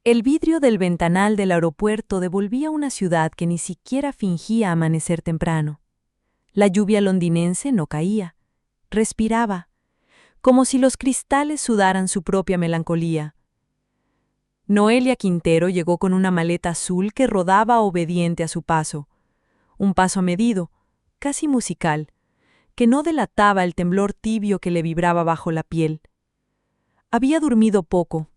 El vidrio del ventanal del aeropuerto devolvía una ciudad que ni siquiera fingía amanecer temprano. La lluvia londinense no caía, respiraba, como si los cristales sudaran su propia melancolía. Noelia Quintero llegó con una maleta azul que rodaba obediente a su paso, un paso medido, casi musical, que no delataba el temblor tibio que le vibraba bajo la piel. Había dormido poco.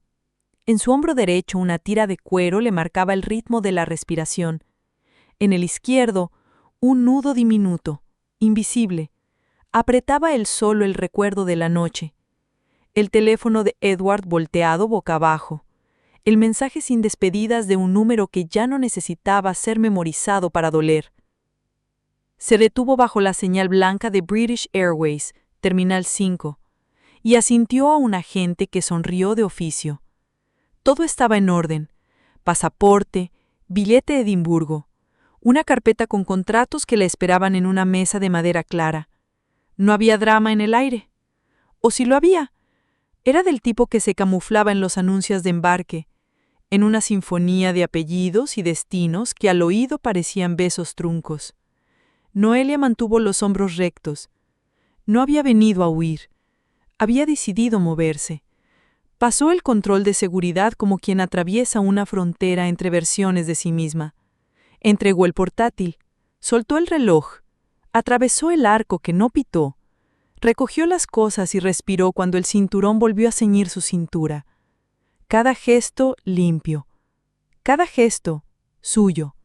En su hombro derecho una tira de cuero le marcaba el ritmo de la respiración. En el izquierdo, un nudo diminuto, invisible, apretaba él solo el recuerdo de la noche. El teléfono de Edward volteado boca abajo. El mensaje sin despedidas de un número que ya no necesitaba ser memorizado para doler. Se detuvo bajo la señal blanca de British Airways, Terminal 5, y asintió a un agente que sonrió de oficio. Todo estaba en orden: pasaporte, billete de Edimburgo, una carpeta con contratos que le esperaban en una mesa de madera clara. No había drama en el aire. O si lo había, era del tipo que se camuflaba en los anuncios de embarque, en una sinfonía de apellidos y destinos que al oído parecían besos truncos. Noelia mantuvo los hombros rectos. No había venido a huir. Había decidido moverse. Pasó el control de seguridad como quien atraviesa una frontera entre versiones de sí misma. Entregó el portátil, soltó el reloj, atravesó el arco que no pitó, recogió las cosas y respiró cuando el cinturón volvió a ceñir su cintura. Cada gesto limpio, cada gesto suyo.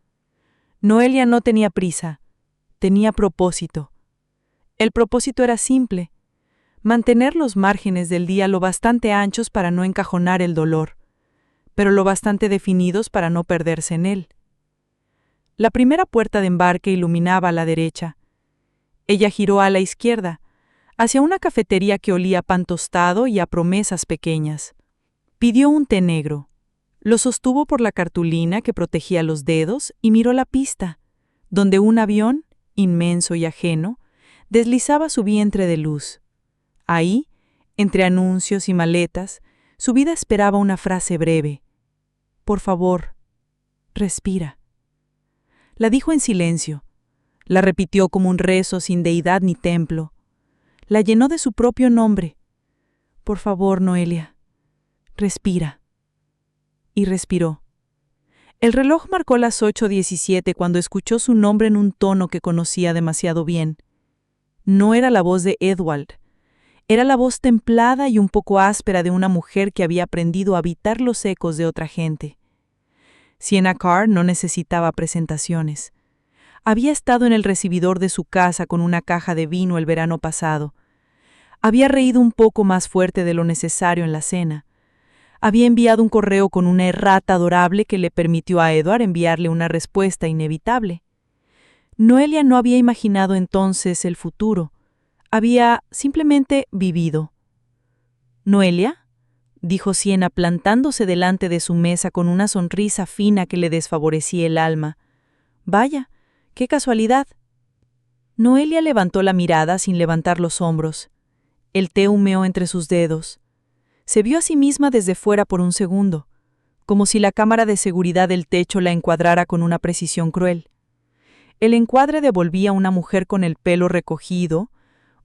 Noelia no tenía prisa, tenía propósito. El propósito era simple: mantener los márgenes del día lo bastante anchos para no encajonar el dolor, pero lo bastante definidos para no perderse en él. La primera puerta de embarque iluminaba a la derecha. Ella giró a la izquierda, hacia una cafetería que olía a pan tostado y a promesas pequeñas. Pidió un té negro. Lo sostuvo por la cartulina que protegía los dedos y miró la pista, donde un avión, inmenso y ajeno, deslizaba su vientre de luz. Ahí, entre anuncios y maletas, su vida esperaba una frase breve: «Por favor, respira». La dijo en silencio. La repitió como un rezo sin deidad ni templo. La llenó de su propio nombre. «Por favor, Noelia, respira». Y respiró. El reloj marcó las 8:17 cuando escuchó su nombre en un tono que conocía demasiado bien. No era la voz de Edward. Era la voz templada y un poco áspera de una mujer que había aprendido a evitar los ecos de otra gente. Sienna Carr no necesitaba presentaciones. Había estado en el recibidor de su casa con una caja de vino el verano pasado. Había reído un poco más fuerte de lo necesario en la cena. Había enviado un correo con una errata adorable que le permitió a Edward enviarle una respuesta inevitable. Noelia no había imaginado entonces el futuro. Había simplemente vivido. «¿Noelia?», dijo Sienna plantándose delante de su mesa con una sonrisa fina que le desfavorecía el alma. «Vaya, qué casualidad». Noelia levantó la mirada sin levantar los hombros. El té humeó entre sus dedos. Se vio a sí misma desde fuera por un segundo, como si la cámara de seguridad del techo la encuadrara con una precisión cruel. El encuadre devolvía una mujer con el pelo recogido,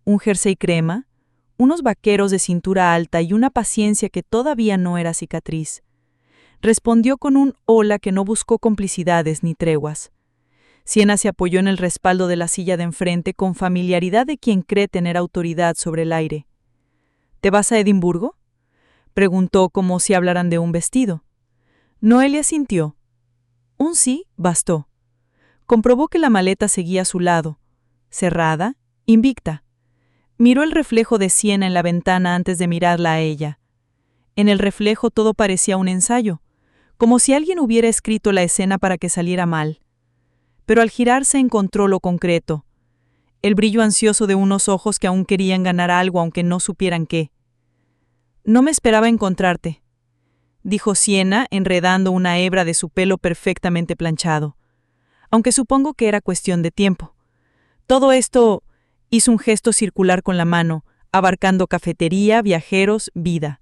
un jersey crema, unos vaqueros de cintura alta y una paciencia que todavía no era cicatriz. Respondió con un hola que no buscó complicidades ni treguas. Sienna se apoyó en el respaldo de la silla de enfrente con familiaridad de quien cree tener autoridad sobre el aire. «¿Te vas a Edimburgo?», preguntó como si hablaran de un vestido. Noelia asintió. Un sí bastó. Comprobó que la maleta seguía a su lado, cerrada, invicta. Miró el reflejo de Sienna en la ventana antes de mirarla a ella. En el reflejo todo parecía un ensayo, como si alguien hubiera escrito la escena para que saliera mal. Pero al girarse encontró lo concreto, el brillo ansioso de unos ojos que aún querían ganar algo aunque no supieran qué. «No me esperaba encontrarte», dijo Sienna, enredando una hebra de su pelo perfectamente planchado. «Aunque supongo que era cuestión de tiempo. Todo esto», hizo un gesto circular con la mano, abarcando cafetería, viajeros, vida.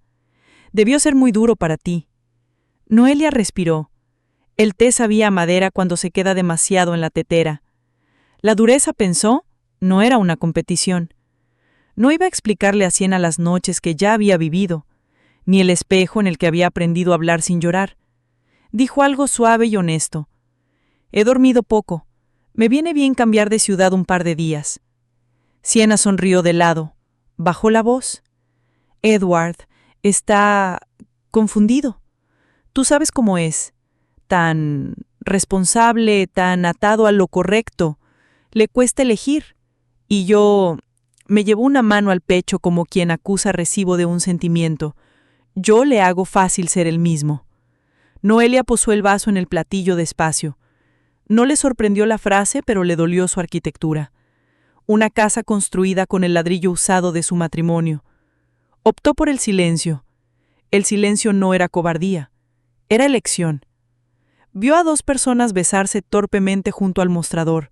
«Debió ser muy duro para ti». Noelia respiró. El té sabía a madera cuando se queda demasiado en la tetera. La dureza, pensó, no era una competición. No iba a explicarle a Siena las noches que ya había vivido, ni el espejo en el que había aprendido a hablar sin llorar. Dijo algo suave y honesto. He dormido poco. Me viene bien cambiar de ciudad un par de días. Siena sonrió de lado. Bajó la voz. Edward está confundido. Tú sabes cómo es. Tan responsable, tan atado a lo correcto. Le cuesta elegir. Y yo me llevo una mano al pecho como quien acusa recibo de un sentimiento. Yo le hago fácil ser el mismo. Noelia posó el vaso en el platillo despacio. No le sorprendió la frase, pero le dolió su arquitectura. Una casa construida con el ladrillo usado de su matrimonio. Optó por el silencio. El silencio no era cobardía, era elección. Vio a dos personas besarse torpemente junto al mostrador.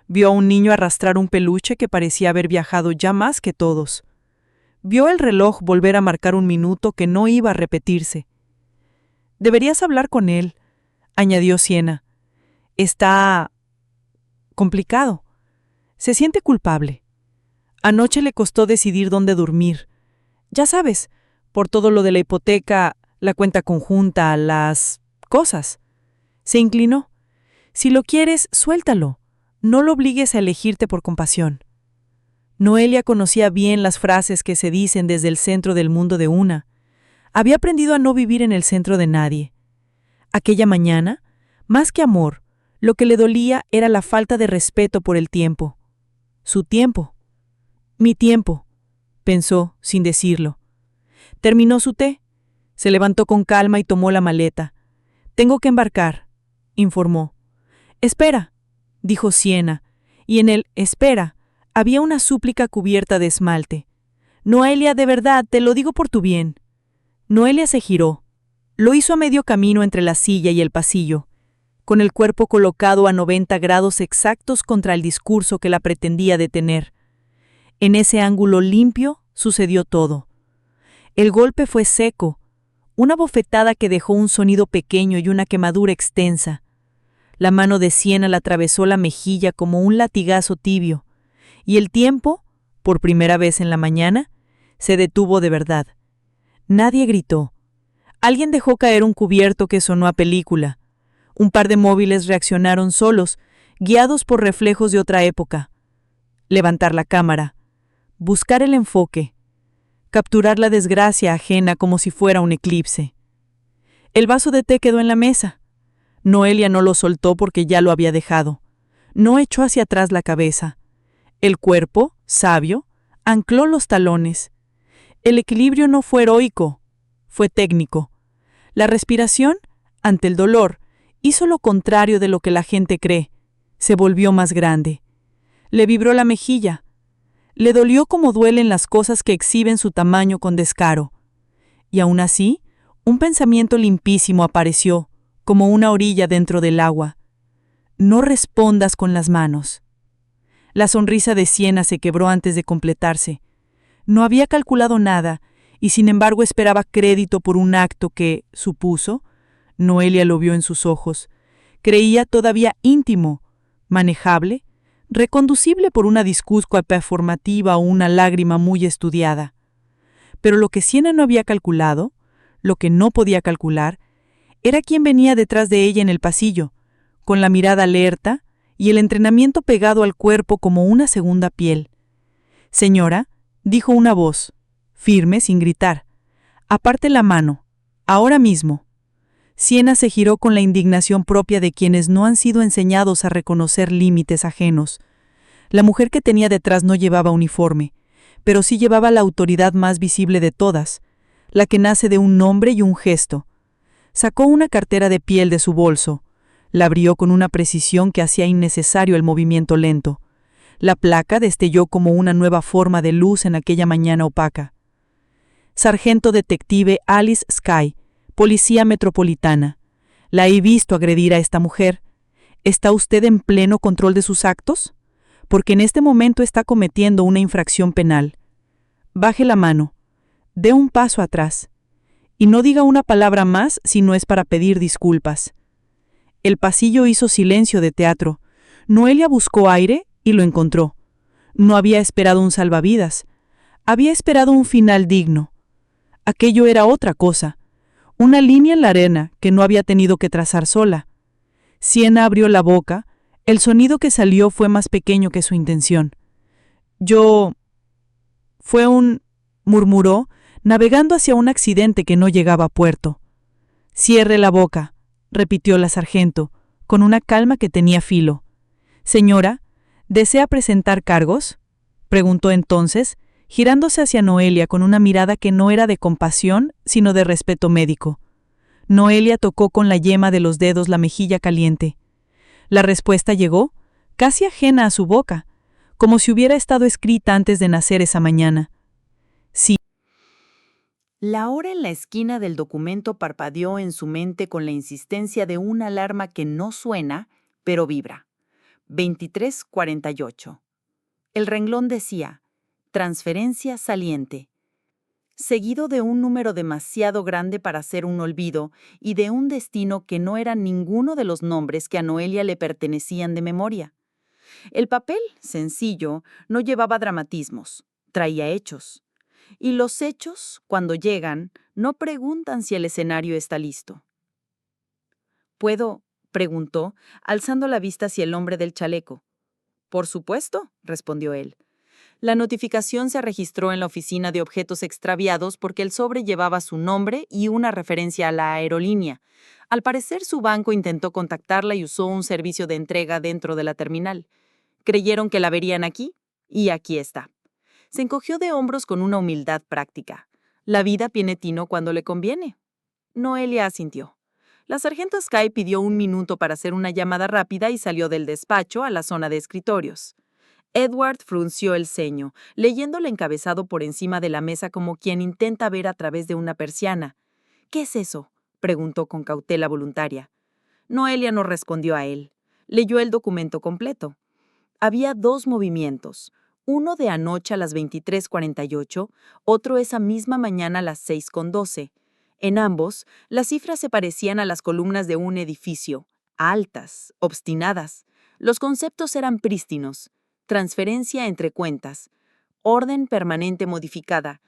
Vio a un niño arrastrar un peluche que parecía haber viajado ya más que todos. Vio el reloj volver a marcar un minuto que no iba a repetirse. Deberías hablar con él, añadió Siena. Está complicado. Se siente culpable. Anoche le costó decidir dónde dormir. Ya sabes, por todo lo de la hipoteca, la cuenta conjunta, las cosas. Se inclinó. Si lo quieres, suéltalo. No lo obligues a elegirte por compasión. Noelia conocía bien las frases que se dicen desde el centro del mundo de una. Había aprendido a no vivir en el centro de nadie. Aquella mañana, más que amor, lo que le dolía era la falta de respeto por el tiempo. Su tiempo. Mi tiempo, pensó, sin decirlo. Terminó su té. Se levantó con calma y tomó la maleta. Tengo que embarcar, informó. Espera, dijo Siena, y en el espera había una súplica cubierta de esmalte. Noelia, de verdad, te lo digo por tu bien. Noelia se giró. Lo hizo a medio camino entre la silla y el pasillo, con el cuerpo colocado a 90 grados exactos contra el discurso que la pretendía detener. En ese ángulo limpio sucedió todo. El golpe fue seco, una bofetada que dejó un sonido pequeño y una quemadura extensa. La mano de Siena la atravesó la mejilla como un latigazo tibio, y el tiempo, por primera vez en la mañana, se detuvo de verdad. Nadie gritó. Alguien dejó caer un cubierto que sonó a película. Un par de móviles reaccionaron solos, guiados por reflejos de otra época. Levantar la cámara. Buscar el enfoque. Capturar la desgracia ajena como si fuera un eclipse. El vaso de té quedó en la mesa. Noelia no lo soltó porque ya lo había dejado. No echó hacia atrás la cabeza. El cuerpo, sabio, ancló los talones. El equilibrio no fue heroico, fue técnico. La respiración, ante el dolor, hizo lo contrario de lo que la gente cree. Se volvió más grande. Le vibró la mejilla. Le dolió como duelen las cosas que exhiben su tamaño con descaro. Y aún así, un pensamiento limpísimo apareció, como una orilla dentro del agua. No respondas con las manos. La sonrisa de Siena se quebró antes de completarse. No había calculado nada, y sin embargo esperaba crédito por un acto que, supuso, Noelia lo vio en sus ojos, creía todavía íntimo, manejable, reconducible por una disculpa performativa o una lágrima muy estudiada. Pero lo que Siena no había calculado, lo que no podía calcular, era quién venía detrás de ella en el pasillo, con la mirada alerta y el entrenamiento pegado al cuerpo como una segunda piel. «Señora», dijo una voz, firme sin gritar, «aparte la mano, ahora mismo». Siena se giró con la indignación propia de quienes no han sido enseñados a reconocer límites ajenos. La mujer que tenía detrás no llevaba uniforme, pero sí llevaba la autoridad más visible de todas, la que nace de un nombre y un gesto. Sacó una cartera de piel de su bolso, la abrió con una precisión que hacía innecesario el movimiento lento. La placa destelló como una nueva forma de luz en aquella mañana opaca. Sargento detective Alice Skye, Policía Metropolitana. La he visto agredir a esta mujer. ¿Está usted en pleno control de sus actos? Porque en este momento está cometiendo una infracción penal. Baje la mano. Dé un paso atrás. Y no diga una palabra más si no es para pedir disculpas. El pasillo hizo silencio de teatro. Noelia buscó aire y lo encontró. No había esperado un salvavidas. Había esperado un final digno. Aquello era otra cosa. Una línea en la arena que no había tenido que trazar sola. Siena abrió la boca. El sonido que salió fue más pequeño que su intención. Murmuró, navegando hacia un accidente que no llegaba a puerto. Cierre la boca, repitió la sargento, con una calma que tenía filo. Señora, ¿desea presentar cargos? Preguntó entonces, girándose hacia Noelia con una mirada que no era de compasión, sino de respeto médico. Noelia tocó con la yema de los dedos la mejilla caliente. La respuesta llegó, casi ajena a su boca, como si hubiera estado escrita antes de nacer esa mañana. Sí. La hora en la esquina del documento parpadeó en su mente con la insistencia de una alarma que no suena, pero vibra. 23:48. El renglón decía, transferencia saliente, seguido de un número demasiado grande para ser un olvido y de un destino que no era ninguno de los nombres que a Noelia le pertenecían de memoria. El papel, sencillo, no llevaba dramatismos, traía hechos. Y los hechos, cuando llegan, no preguntan si el escenario está listo. ¿Puedo?, preguntó, alzando la vista hacia el hombre del chaleco. Por supuesto, respondió él. La notificación se registró en la oficina de objetos extraviados porque el sobre llevaba su nombre y una referencia a la aerolínea. Al parecer, su banco intentó contactarla y usó un servicio de entrega dentro de la terminal. Creyeron que la verían aquí, y aquí está. Se encogió de hombros con una humildad práctica. La vida tiene tino cuando le conviene. Noelia asintió. La sargento Sky pidió 1 minuto para hacer una llamada rápida y salió del despacho a la zona de escritorios. Edward frunció el ceño, leyendo el encabezado por encima de la mesa como quien intenta ver a través de una persiana. ¿Qué es eso?, preguntó con cautela voluntaria. Noelia no respondió a él. Leyó el documento completo. Había 2 movimientos. Uno de anoche a las 23:48, otro esa misma mañana a las 6:12. En ambos, las cifras se parecían a las columnas de un edificio, altas, obstinadas. Los conceptos eran prístinos. Transferencia entre cuentas. Orden permanente modificada.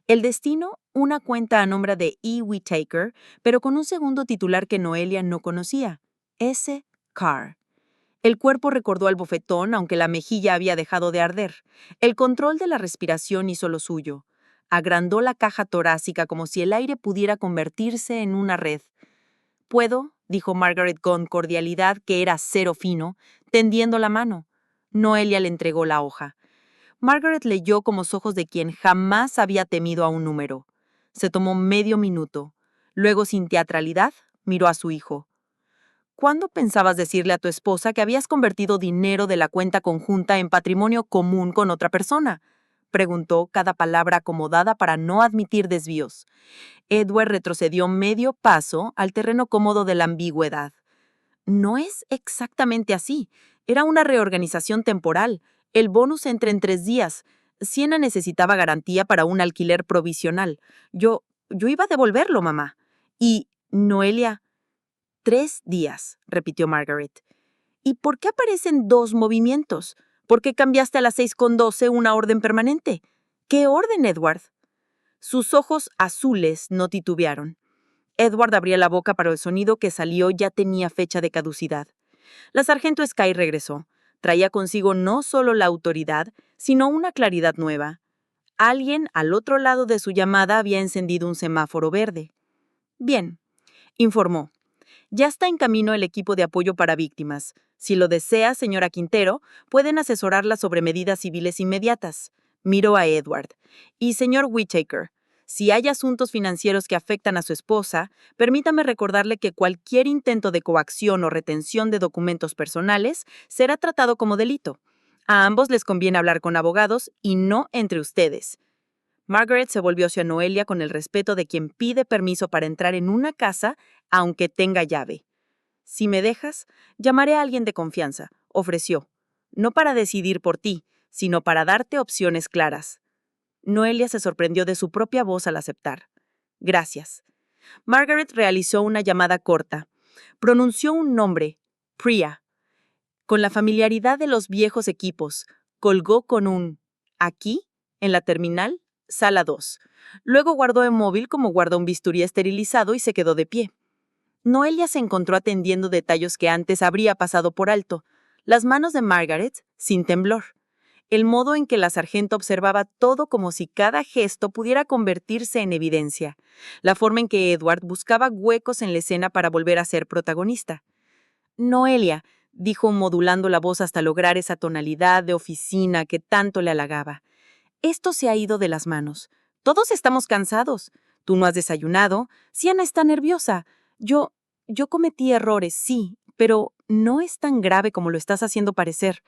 El destino, una cuenta a nombre de E. Whittaker, pero con un segundo titular que Noelia no conocía, S. Carr. El cuerpo recordó al bofetón, aunque la mejilla había dejado de arder. El control de la respiración hizo lo suyo. Agrandó la caja torácica como si el aire pudiera convertirse en una red. «¿Puedo?», dijo Margaret con cordialidad que era cero fino, tendiendo la mano. Noelia le entregó la hoja. Margaret leyó con los ojos de quien jamás había temido a un número. Se tomó medio minuto. Luego, sin teatralidad, miró a su hijo. ¿Cuándo pensabas decirle a tu esposa que habías convertido dinero de la cuenta conjunta en patrimonio común con otra persona?, preguntó, cada palabra acomodada para no admitir desvíos. Edward retrocedió medio paso al terreno cómodo de la ambigüedad. No es exactamente así. Era una reorganización temporal. El bonus entra en 3 días. Siena necesitaba garantía para un alquiler provisional. Yo iba a devolverlo, mamá. Y, Noelia, 3 días, repitió Margaret. ¿Y por qué aparecen 2 movimientos? ¿Por qué cambiaste a las 6:12 una orden permanente? ¿Qué orden, Edward? Sus ojos azules no titubearon. Edward abría la boca, pero el sonido que salió ya tenía fecha de caducidad. La sargento Sky regresó. Traía consigo no solo la autoridad, sino una claridad nueva. Alguien al otro lado de su llamada había encendido un semáforo verde. Bien, informó. Ya está en camino el equipo de apoyo para víctimas. Si lo desea, señora Quintero, pueden asesorarla sobre medidas civiles inmediatas. Miró a Edward. Y señor Whittaker, si hay asuntos financieros que afectan a su esposa, permítame recordarle que cualquier intento de coacción o retención de documentos personales será tratado como delito. A ambos les conviene hablar con abogados y no entre ustedes. Margaret se volvió hacia Noelia con el respeto de quien pide permiso para entrar en una casa, aunque tenga llave. «Si me dejas, llamaré a alguien de confianza», ofreció. «No para decidir por ti, sino para darte opciones claras». Noelia se sorprendió de su propia voz al aceptar. «Gracias». Margaret realizó una llamada corta. Pronunció un nombre, Priya. Con la familiaridad de los viejos equipos, colgó con un «aquí» en la terminal, sala 2. Luego guardó el móvil como guarda un bisturí esterilizado y se quedó de pie. Noelia se encontró atendiendo detalles que antes habría pasado por alto. Las manos de Margaret, sin temblor. El modo en que la sargento observaba todo como si cada gesto pudiera convertirse en evidencia. La forma en que Edward buscaba huecos en la escena para volver a ser protagonista. «Noelia», dijo modulando la voz hasta lograr esa tonalidad de oficina que tanto le halagaba. «Esto se ha ido de las manos. Todos estamos cansados. Tú no has desayunado. Sienna está nerviosa. Yo cometí errores, sí, pero no es tan grave como lo estás haciendo parecer.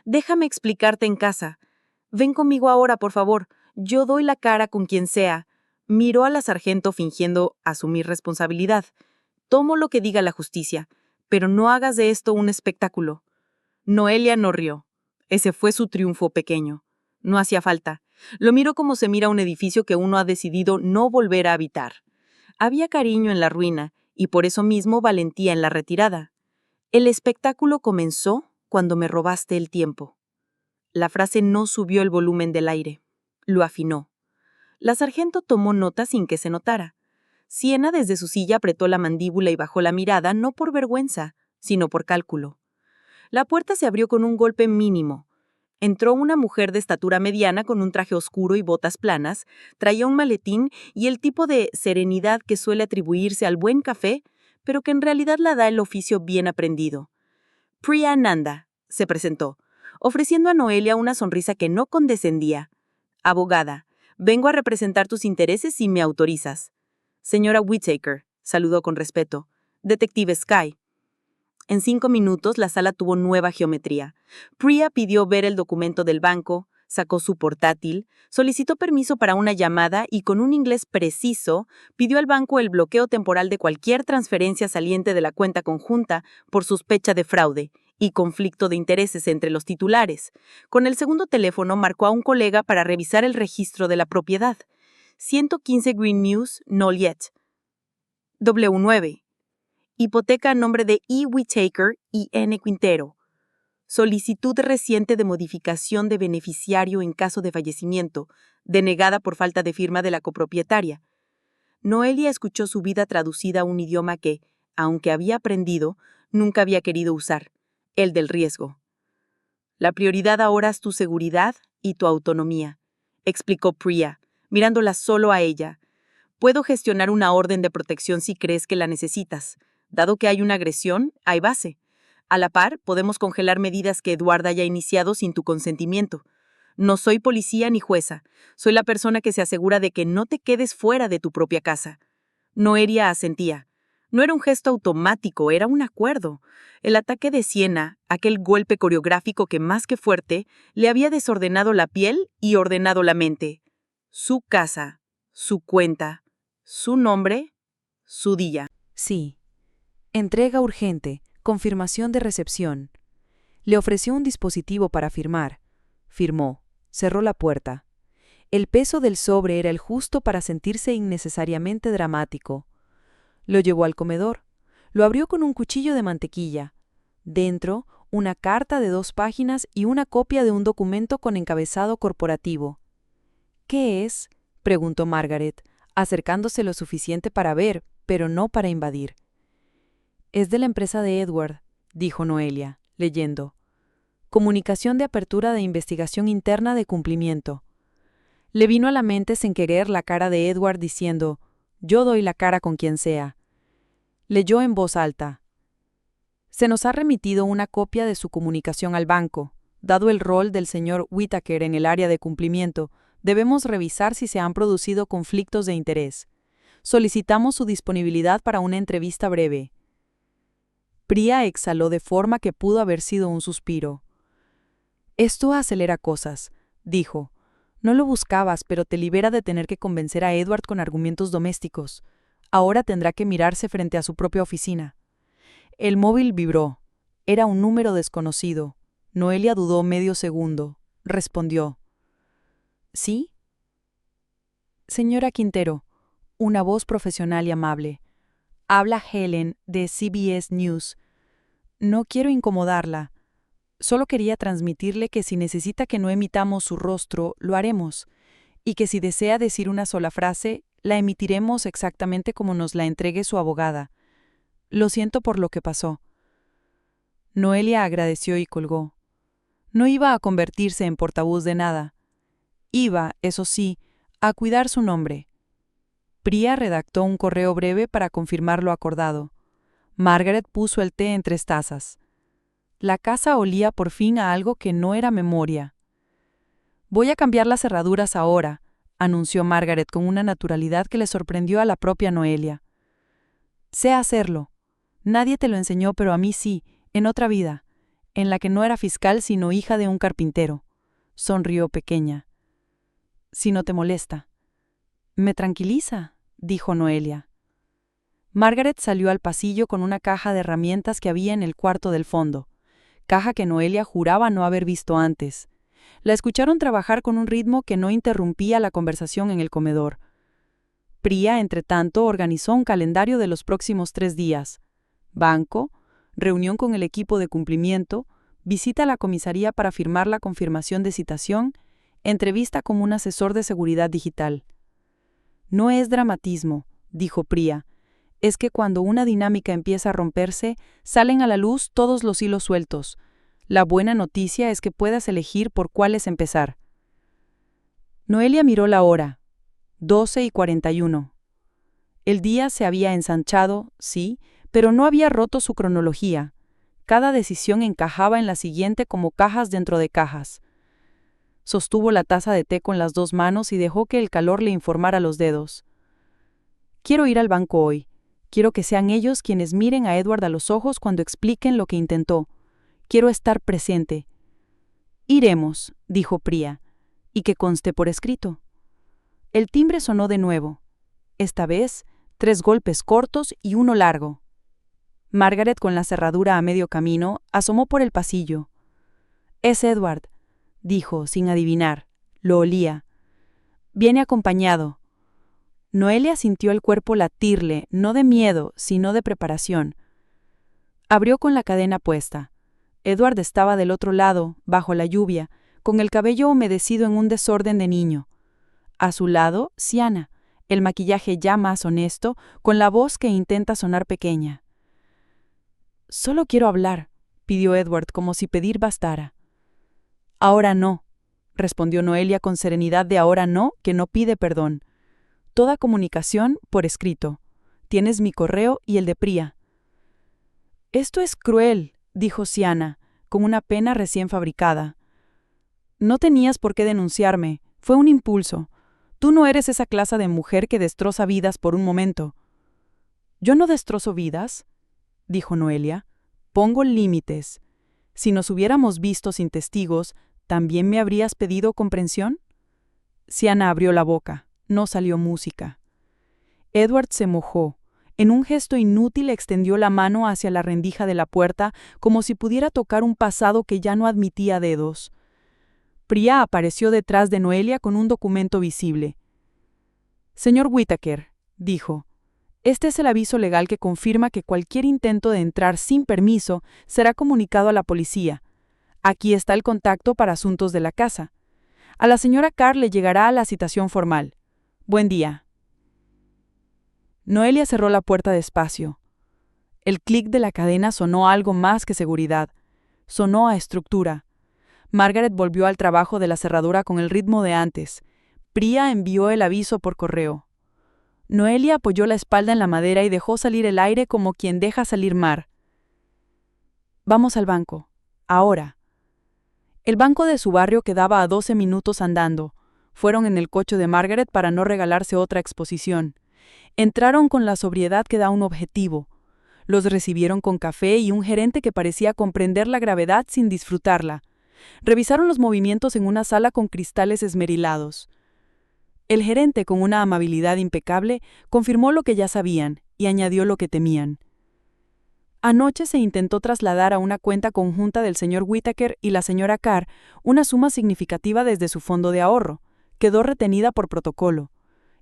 Déjame explicarte en casa. Ven conmigo ahora, por favor. Yo doy la cara con quien sea». Miró a la sargento fingiendo asumir responsabilidad. «Tomo lo que diga la justicia, pero no hagas de esto un espectáculo». Noelia no rió. Ese fue su triunfo pequeño. No hacía falta. Lo miró como se mira un edificio que uno ha decidido no volver a habitar. Había cariño en la ruina y por eso mismo valentía en la retirada. «El espectáculo comenzó cuando me robaste el tiempo». La frase no subió el volumen del aire. Lo afinó. La sargento tomó nota sin que se notara. Sienna desde su silla apretó la mandíbula y bajó la mirada no por vergüenza, sino por cálculo. La puerta se abrió con un golpe mínimo. Entró una mujer de estatura mediana con un traje oscuro y botas planas, traía un maletín y el tipo de serenidad que suele atribuirse al buen café, pero que en realidad la da el oficio bien aprendido. «Priya Nanda», se presentó, ofreciendo a Noelia una sonrisa que no condescendía. «Abogada, vengo a representar tus intereses si me autorizas». «Señora Whittaker», saludó con respeto. «Detective Sky». En 5 minutos la sala tuvo nueva geometría. Priya pidió ver el documento del banco, sacó su portátil, solicitó permiso para una llamada y con un inglés preciso pidió al banco el bloqueo temporal de cualquier transferencia saliente de la cuenta conjunta por sospecha de fraude y conflicto de intereses entre los titulares. Con el segundo teléfono marcó a un colega para revisar el registro de la propiedad. 115 Green Mews, Noliet. W9. Hipoteca a nombre de E. Whittaker y N. Quintero. Solicitud reciente de modificación de beneficiario en caso de fallecimiento, denegada por falta de firma de la copropietaria. Noelia escuchó su vida traducida a un idioma que, aunque había aprendido, nunca había querido usar, el del riesgo. «La prioridad ahora es tu seguridad y tu autonomía», explicó Priya, mirándola solo a ella. «Puedo gestionar una orden de protección si crees que la necesitas. Dado que hay una agresión, hay base. A la par, podemos congelar medidas que Edward haya iniciado sin tu consentimiento. No soy policía ni jueza. Soy la persona que se asegura de que no te quedes fuera de tu propia casa». Noelia asentía. No era un gesto automático, era un acuerdo. El ataque de Sienna, aquel golpe coreográfico que más que fuerte, le había desordenado la piel y ordenado la mente. Su casa, su cuenta, su nombre, su día. Sí. Entrega urgente, confirmación de recepción. Le ofreció un dispositivo para firmar. Firmó. Cerró la puerta. El peso del sobre era el justo para sentirse innecesariamente dramático. Lo llevó al comedor. Lo abrió con un cuchillo de mantequilla. Dentro, una carta de 2 páginas y una copia de un documento con encabezado corporativo. «¿Qué es?», preguntó Margaret, acercándose lo suficiente para ver, pero no para invadir. «Es de la empresa de Edward», dijo Noelia, leyendo. «Comunicación de apertura de investigación interna de cumplimiento». Le vino a la mente sin querer la cara de Edward diciendo, «Yo doy la cara con quien sea». Leyó en voz alta. «Se nos ha remitido una copia de su comunicación al banco. Dado el rol del señor Whittaker en el área de cumplimiento, debemos revisar si se han producido conflictos de interés. Solicitamos su disponibilidad para una entrevista breve». Priya exhaló de forma que pudo haber sido un suspiro. «Esto acelera cosas», dijo. «No lo buscabas, pero te libera de tener que convencer a Edward con argumentos domésticos. Ahora tendrá que mirarse frente a su propia oficina». El móvil vibró. Era un número desconocido. Noelia dudó medio segundo. Respondió. «¿Sí?» «Señora Quintero, una voz profesional y amable. Habla Helen, de CBS News. No quiero incomodarla. Solo quería transmitirle que si necesita que no emitamos su rostro, lo haremos, y que si desea decir una sola frase, la emitiremos exactamente como nos la entregue su abogada. Lo siento por lo que pasó. Noelia agradeció y colgó. No iba a convertirse en portavoz de nada. Iba, eso sí, a cuidar su nombre. Priya redactó un correo breve para confirmar lo acordado. Margaret puso el té en 3 tazas. La casa olía por fin a algo que no era memoria. «Voy a cambiar las cerraduras ahora», anunció Margaret con una naturalidad que le sorprendió a la propia Noelia. «Sé hacerlo. Nadie te lo enseñó, pero a mí sí, en otra vida, en la que no era fiscal sino hija de un carpintero», sonrió pequeña. «Si no te molesta». «Me tranquiliza», dijo Noelia. Margaret salió al pasillo con una caja de herramientas que había en el cuarto del fondo, caja que Noelia juraba no haber visto antes. La escucharon trabajar con un ritmo que no interrumpía la conversación en el comedor. Priya, entretanto, organizó un calendario de los próximos 3 días. Banco, reunión con el equipo de cumplimiento, visita a la comisaría para firmar la confirmación de citación, entrevista con un asesor de seguridad digital. «No es dramatismo», dijo Priya. «Es que cuando una dinámica empieza a romperse, salen a la luz todos los hilos sueltos. La buena noticia es que puedas elegir por cuáles empezar». Noelia miró la hora. 12:41. El día se había ensanchado, sí, pero no había roto su cronología. Cada decisión encajaba en la siguiente como cajas dentro de cajas. Sostuvo la taza de té con las 2 manos y dejó que el calor le informara los dedos. «Quiero ir al banco hoy. Quiero que sean ellos quienes miren a Edward a los ojos cuando expliquen lo que intentó. Quiero estar presente». «Iremos», dijo Priya, «y que conste por escrito». El timbre sonó de nuevo. Esta vez, 3 golpes cortos y uno largo. Margaret, con la cerradura a medio camino, asomó por el pasillo. «Es Edward», dijo, sin adivinar. Lo olía. «Viene acompañado». Noelia sintió el cuerpo latirle, no de miedo, sino de preparación. Abrió con la cadena puesta. Edward estaba del otro lado, bajo la lluvia, con el cabello humedecido en un desorden de niño. A su lado, Siana, el maquillaje ya más honesto, con la voz que intenta sonar pequeña. «Solo quiero hablar», pidió Edward como si pedir bastara. «Ahora no», respondió Noelia con serenidad de ahora no, que no pide perdón. «Toda comunicación por escrito. Tienes mi correo y el de Priya». «Esto es cruel», dijo Siana, con una pena recién fabricada. «No tenías por qué denunciarme. Fue un impulso. Tú no eres esa clase de mujer que destroza vidas por un momento». «Yo no destrozo vidas», dijo Noelia. «Pongo límites. Si nos hubiéramos visto sin testigos, ¿también me habrías pedido comprensión?» Siana abrió la boca. No salió música. Edward se mojó. En un gesto inútil extendió la mano hacia la rendija de la puerta, como si pudiera tocar un pasado que ya no admitía dedos. Priya apareció detrás de Noelia con un documento visible. «Señor Whittaker», dijo, «este es el aviso legal que confirma que cualquier intento de entrar sin permiso será comunicado a la policía. Aquí está el contacto para asuntos de la casa. A la señora Carr le llegará la citación formal. Buen día». Noelia cerró la puerta despacio. El clic de la cadena sonó a algo más que seguridad. Sonó a estructura. Margaret volvió al trabajo de la cerradura con el ritmo de antes. Priya envió el aviso por correo. Noelia apoyó la espalda en la madera y dejó salir el aire como quien deja salir mar. «Vamos al banco. Ahora». El banco de su barrio quedaba a 12 minutos andando. Fueron en el coche de Margaret para no regalarse otra exposición. Entraron con la sobriedad que da un objetivo. Los recibieron con café y un gerente que parecía comprender la gravedad sin disfrutarla. Revisaron los movimientos en una sala con cristales esmerilados. El gerente, con una amabilidad impecable, confirmó lo que ya sabían y añadió lo que temían. Anoche se intentó trasladar a una cuenta conjunta del señor Whittaker y la señora Carr una suma significativa desde su fondo de ahorro. Quedó retenida por protocolo.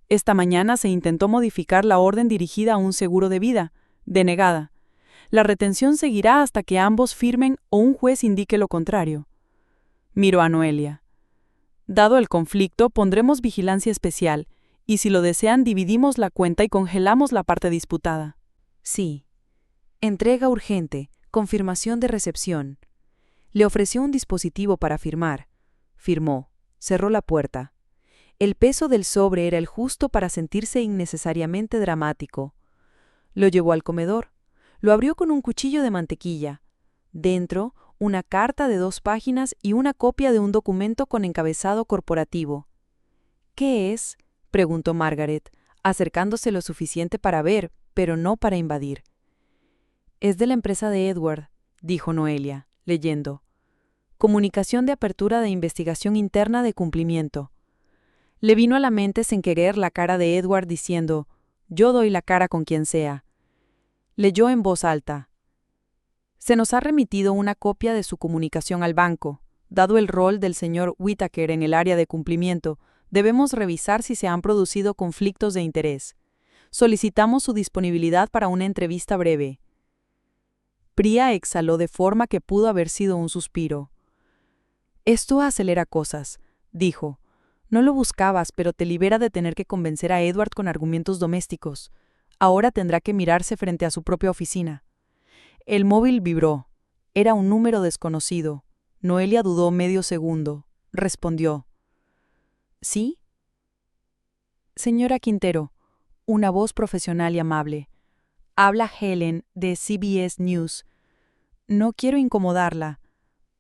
Esta mañana se intentó modificar la orden dirigida a un seguro de vida. Denegada. La retención seguirá hasta que ambos firmen o un juez indique lo contrario. Miró a Noelia. Dado el conflicto, pondremos vigilancia especial, y si lo desean, dividimos la cuenta y congelamos la parte disputada. Sí. Entrega urgente, confirmación de recepción. Le ofreció un dispositivo para firmar. Firmó. Cerró la puerta. El peso del sobre era el justo para sentirse innecesariamente dramático. Lo llevó al comedor. Lo abrió con un cuchillo de mantequilla. Dentro, una carta de 2 páginas y una copia de un documento con encabezado corporativo. ¿Qué es?, preguntó Margaret, acercándose lo suficiente para ver, pero no para invadir. Es de la empresa de Edward, dijo Noelia, leyendo. Comunicación de apertura de investigación interna de cumplimiento. Le vino a la mente sin querer la cara de Edward diciendo, yo doy la cara con quien sea. Leyó en voz alta. Se nos ha remitido una copia de su comunicación al banco. Dado el rol del señor Whittaker en el área de cumplimiento, debemos revisar si se han producido conflictos de interés. Solicitamos su disponibilidad para una entrevista breve. Priya exhaló de forma que pudo haber sido un suspiro. Esto acelera cosas, dijo. No lo buscabas, pero te libera de tener que convencer a Edward con argumentos domésticos. Ahora tendrá que mirarse frente a su propia oficina. El móvil vibró. Era un número desconocido. Noelia dudó medio segundo. Respondió. ¿Sí? Señora Quintero, una voz profesional y amable. Habla Helen, de CBS News. No quiero incomodarla.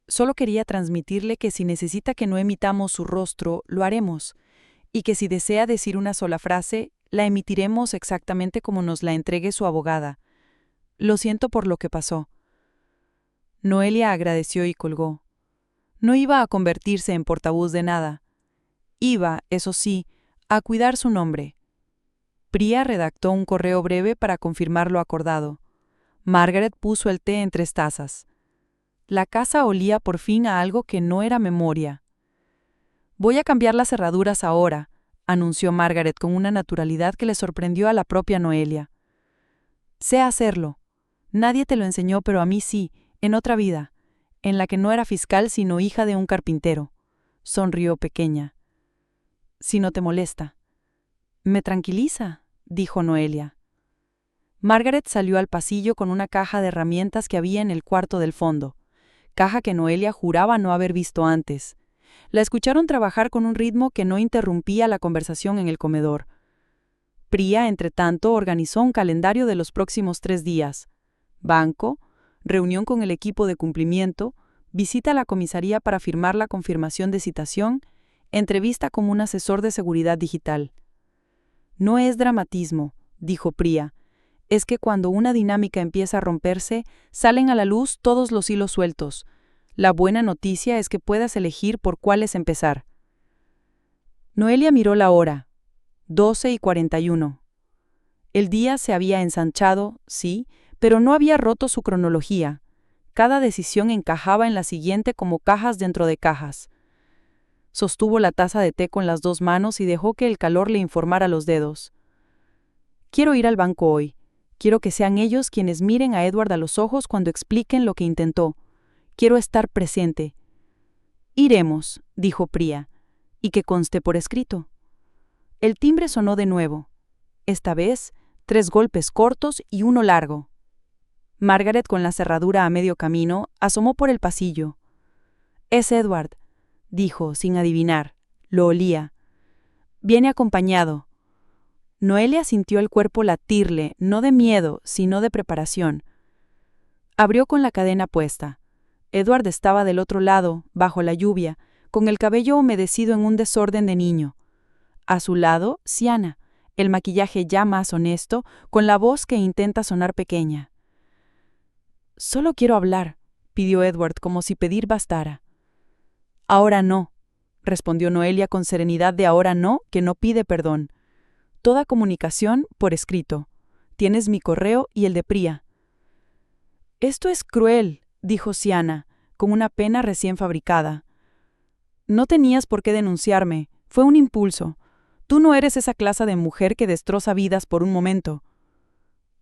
Solo quería transmitirle que si necesita que no emitamos su rostro, lo haremos, y que si desea decir una sola frase, la emitiremos exactamente como nos la entregue su abogada. Lo siento por lo que pasó. Noelia agradeció y colgó. No iba a convertirse en portavoz de nada. Iba, eso sí, a cuidar su nombre. Priya redactó un correo breve para confirmar lo acordado. Margaret puso el té en 3 tazas. La casa olía por fin a algo que no era memoria. Voy a cambiar las cerraduras ahora, anunció Margaret con una naturalidad que le sorprendió a la propia Noelia. Sé hacerlo. Nadie te lo enseñó, pero a mí sí, en otra vida, en la que no era fiscal sino hija de un carpintero. Sonrió pequeña. Si no te molesta. Me tranquiliza, dijo Noelia. Margaret salió al pasillo con una caja de herramientas que había en el cuarto del fondo, caja que Noelia juraba no haber visto antes. La escucharon trabajar con un ritmo que no interrumpía la conversación en el comedor. Priya, entretanto, organizó un calendario de los próximos 3 días. Banco, reunión con el equipo de cumplimiento, visita a la comisaría para firmar la confirmación de citación, entrevista con un asesor de seguridad digital. No es dramatismo, dijo Priya. Es que cuando una dinámica empieza a romperse, salen a la luz todos los hilos sueltos. La buena noticia es que puedas elegir por cuáles empezar. Noelia miró la hora. 12:41. El día se había ensanchado, sí, pero no había roto su cronología. Cada decisión encajaba en la siguiente como cajas dentro de cajas. Sostuvo la taza de té con las 2 manos y dejó que el calor le informara los dedos. Quiero ir al banco hoy. Quiero que sean ellos quienes miren a Edward a los ojos cuando expliquen lo que intentó. Quiero estar presente. Iremos, dijo Priya, y que conste por escrito. El timbre sonó de nuevo. Esta vez, 3 golpes cortos y uno largo. Margaret, con la cerradura a medio camino, asomó por el pasillo. Es Edward, dijo, sin adivinar. Lo olía. Viene acompañado. Noelia sintió el cuerpo latirle, no de miedo, sino de preparación. Abrió con la cadena puesta. Edward estaba del otro lado, bajo la lluvia, con el cabello humedecido en un desorden de niño. A su lado, Siana, el maquillaje ya más honesto, con la voz que intenta sonar pequeña. «Solo quiero hablar», pidió Edward como si pedir bastara. «Ahora no», respondió Noelia con serenidad de ahora no, que no pide perdón. «Toda comunicación por escrito. Tienes mi correo y el de Priya». «Esto es cruel», dijo Siana, con una pena recién fabricada. «No tenías por qué denunciarme. Fue un impulso. Tú no eres esa clase de mujer que destroza vidas por un momento.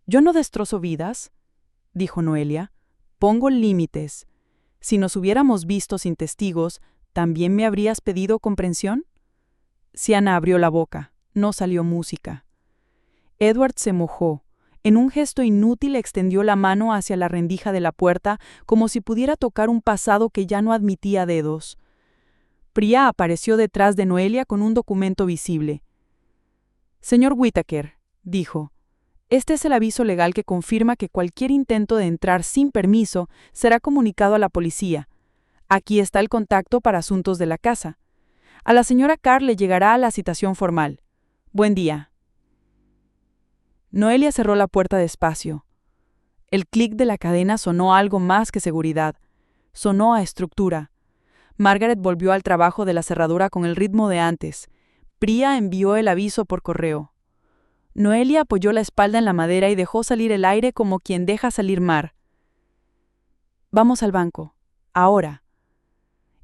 Yo no destrozo vidas, dijo Noelia. Pongo límites. Si nos hubiéramos visto sin testigos, ¿también me habrías pedido comprensión? Sienna abrió la boca. No salió música. Edward se mojó. En un gesto inútil extendió la mano hacia la rendija de la puerta, como si pudiera tocar un pasado que ya no admitía dedos. Priya apareció detrás de Noelia con un documento visible. «Señor Whittaker», dijo, «este es el aviso legal que confirma que cualquier intento de entrar sin permiso será comunicado a la policía. Aquí está el contacto para asuntos de la casa. A la señora Carr le llegará la citación formal. Buen día». Noelia cerró la puerta despacio. El clic de la cadena sonó a algo más que seguridad. Sonó a estructura. Margaret volvió al trabajo de la cerradura con el ritmo de antes. Priya envió el aviso por correo. Noelia apoyó la espalda en la madera y dejó salir el aire como quien deja salir mar. «Vamos al banco. Ahora».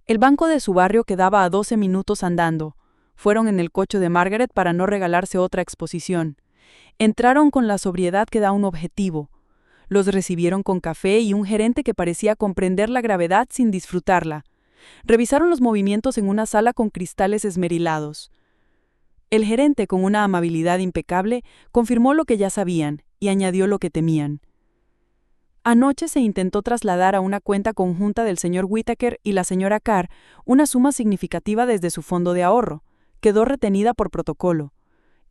El banco de su barrio quedaba a 12 minutos andando. Fueron en el coche de Margaret para no regalarse otra exposición. Entraron con la sobriedad que da un objetivo. Los recibieron con café y un gerente que parecía comprender la gravedad sin disfrutarla. Revisaron los movimientos en una sala con cristales esmerilados. El gerente, con una amabilidad impecable, confirmó lo que ya sabían y añadió lo que temían. Anoche se intentó trasladar a una cuenta conjunta del señor Whittaker y la señora Carr una suma significativa desde su fondo de ahorro. Quedó retenida por protocolo.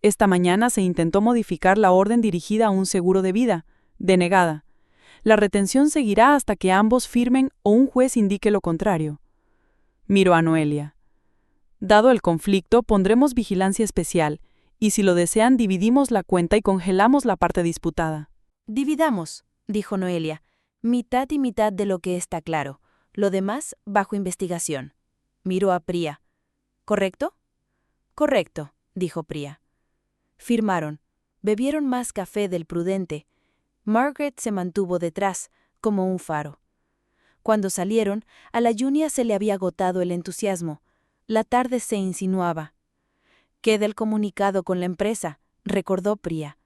Esta mañana se intentó modificar la orden dirigida a un seguro de vida. Denegada. La retención seguirá hasta que ambos firmen o un juez indique lo contrario. Miró a Noelia. Dado el conflicto, pondremos vigilancia especial, y si lo desean, dividimos la cuenta y congelamos la parte disputada. Dividamos, dijo Noelia, mitad y mitad de lo que está claro. Lo demás, bajo investigación. Miró a Priya. ¿Correcto? Correcto, dijo Priya. Firmaron. Bebieron más café del prudente. Margaret se mantuvo detrás, como un faro. Cuando salieron, a la Junia se le había agotado el entusiasmo. La tarde se insinuaba. «Queda el comunicado con la empresa», recordó Priya.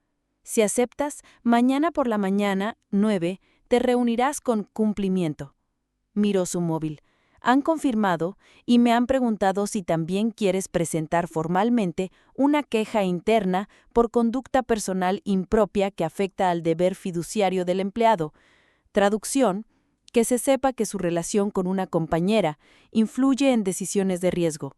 «Si aceptas, mañana por la mañana, 9, te reunirás con cumplimiento». Miró su móvil. «Han confirmado y me han preguntado si también quieres presentar formalmente una queja interna por conducta personal impropia que afecta al deber fiduciario del empleado. Traducción: que se sepa que su relación con una compañera influye en decisiones de riesgo».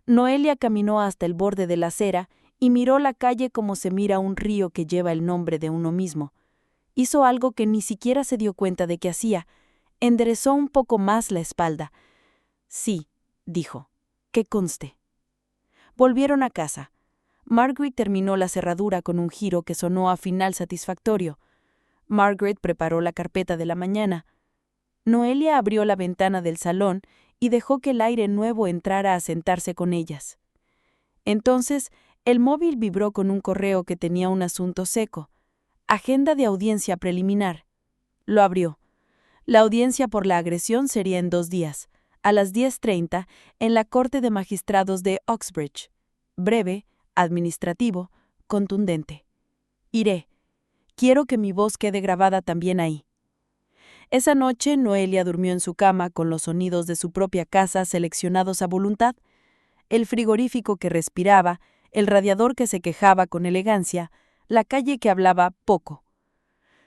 Noelia caminó hasta el borde de la acera y miró la calle como se mira un río que lleva el nombre de uno mismo. Hizo algo que ni siquiera se dio cuenta de que hacía. Enderezó un poco más la espalda. «Sí», dijo, «que conste». Volvieron a casa. Margaret terminó la cerradura con un giro que sonó a final satisfactorio. Margaret preparó la carpeta de la mañana. Noelia abrió la ventana del salón y dejó que el aire nuevo entrara a sentarse con ellas. Entonces, el móvil vibró con un correo que tenía un asunto seco. Agenda de audiencia preliminar. Lo abrió. La audiencia por la agresión sería en 2 días, a las 10:30, en la Corte de Magistrados de Oxbridge. Breve, administrativo, contundente. Iré. Quiero que mi voz quede grabada también ahí. Esa noche, Noelia durmió en su cama con los sonidos de su propia casa seleccionados a voluntad. El frigorífico que respiraba, el radiador que se quejaba con elegancia, la calle que hablaba poco.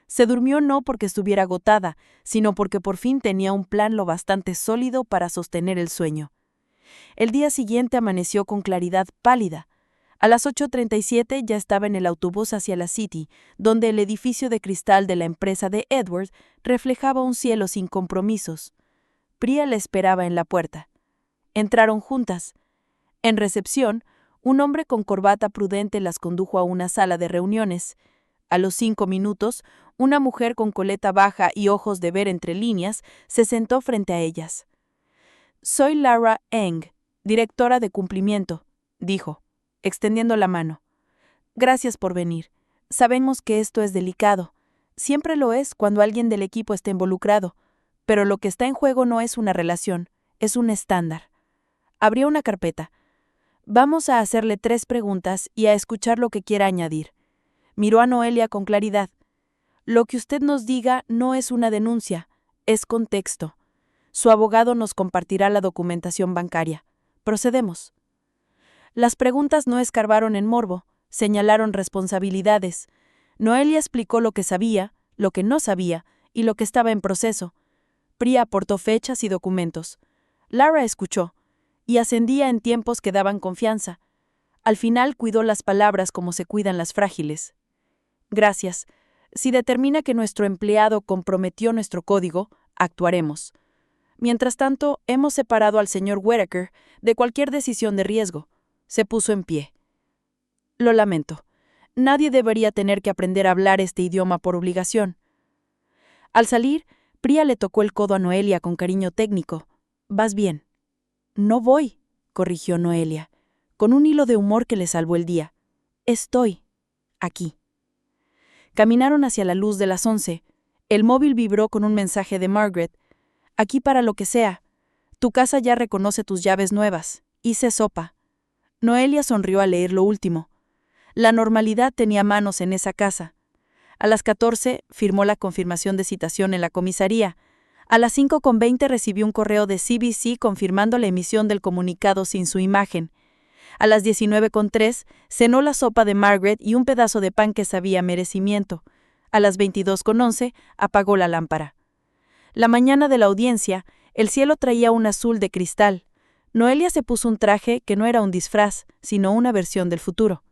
Se durmió no porque estuviera agotada, sino porque por fin tenía un plan lo bastante sólido para sostener el sueño. El día siguiente amaneció con claridad pálida. A las 8:37 ya estaba en el autobús hacia la City, donde el edificio de cristal de la empresa de Edward reflejaba un cielo sin compromisos. Priya la esperaba en la puerta. Entraron juntas. En recepción, un hombre con corbata prudente las condujo a una sala de reuniones. A los 5 minutos, una mujer con coleta baja y ojos de ver entre líneas se sentó frente a ellas. «Soy Lara Eng, directora de cumplimiento», dijo, extendiendo la mano. «Gracias por venir. Sabemos que esto es delicado. Siempre lo es cuando alguien del equipo está involucrado. Pero lo que está en juego no es una relación, es un estándar». Abrió una carpeta. Vamos a hacerle 3 preguntas y a escuchar lo que quiera añadir. Miró a Noelia con claridad. Lo que usted nos diga no es una denuncia, es contexto. Su abogado nos compartirá la documentación bancaria. Procedemos. Las preguntas no escarbaron en morbo, señalaron responsabilidades. Noelia explicó lo que sabía, lo que no sabía y lo que estaba en proceso. Priya aportó fechas y documentos. Lara escuchó, y ascendía en tiempos que daban confianza. Al final cuidó las palabras como se cuidan las frágiles. Gracias. Si determina que nuestro empleado comprometió nuestro código, actuaremos. Mientras tanto, hemos separado al señor Whittaker de cualquier decisión de riesgo. Se puso en pie. Lo lamento. Nadie debería tener que aprender a hablar este idioma por obligación. Al salir, Priya le tocó el codo a Noelia con cariño técnico. «¿Vas bien?» «No voy», corrigió Noelia, con un hilo de humor que le salvó el día. «Estoy aquí». Caminaron hacia la luz de las 11. El móvil vibró con un mensaje de Margaret. «Aquí para lo que sea. Tu casa ya reconoce tus llaves nuevas. Hice sopa». Noelia sonrió al leer lo último. La normalidad tenía manos en esa casa. A las 14 firmó la confirmación de citación en la comisaría. A las 5:20 recibió un correo de CBC confirmando la emisión del comunicado sin su imagen. A las 19:03 cenó la sopa de Margaret y un pedazo de pan que sabía a merecimiento. A las 22:11 apagó la lámpara. La mañana de la audiencia, el cielo traía un azul de cristal. Noelia se puso un traje que no era un disfraz, sino una versión del futuro.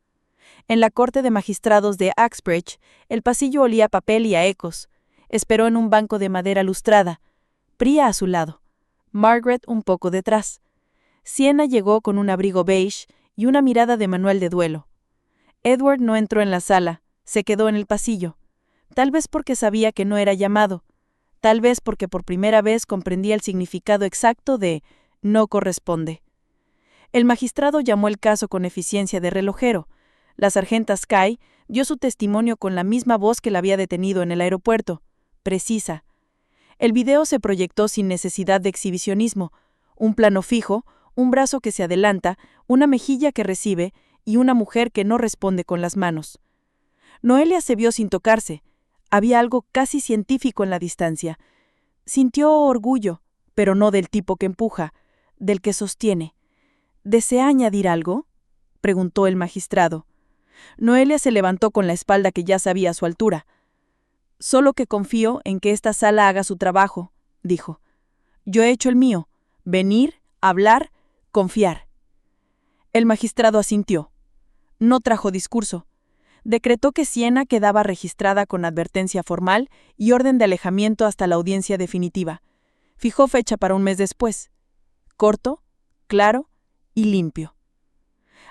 En la corte de magistrados de Uxbridge, el pasillo olía a papel y a ecos. Esperó en un banco de madera lustrada. Priya a su lado. Margaret un poco detrás. Sienna llegó con un abrigo beige y una mirada de manual de duelo. Edward no entró en la sala, se quedó en el pasillo. Tal vez porque sabía que no era llamado. Tal vez porque por primera vez comprendía el significado exacto de «no corresponde». El magistrado llamó el caso con eficiencia de relojero. La sargenta Skye dio su testimonio con la misma voz que la había detenido en el aeropuerto, precisa. El video se proyectó sin necesidad de exhibicionismo. Un plano fijo, un brazo que se adelanta, una mejilla que recibe y una mujer que no responde con las manos. Noelia se vio sin tocarse. Había algo casi científico en la distancia. Sintió orgullo, pero no del tipo que empuja, del que sostiene. ¿Desea añadir algo?, preguntó el magistrado. Noelia se levantó con la espalda que ya sabía a su altura. «Solo que confío en que esta sala haga su trabajo», dijo. «Yo he hecho el mío. Venir, hablar, confiar». El magistrado asintió. No trajo discurso. Decretó que Sienna quedaba registrada con advertencia formal y orden de alejamiento hasta la audiencia definitiva. Fijó fecha para un mes después. Corto, claro y limpio.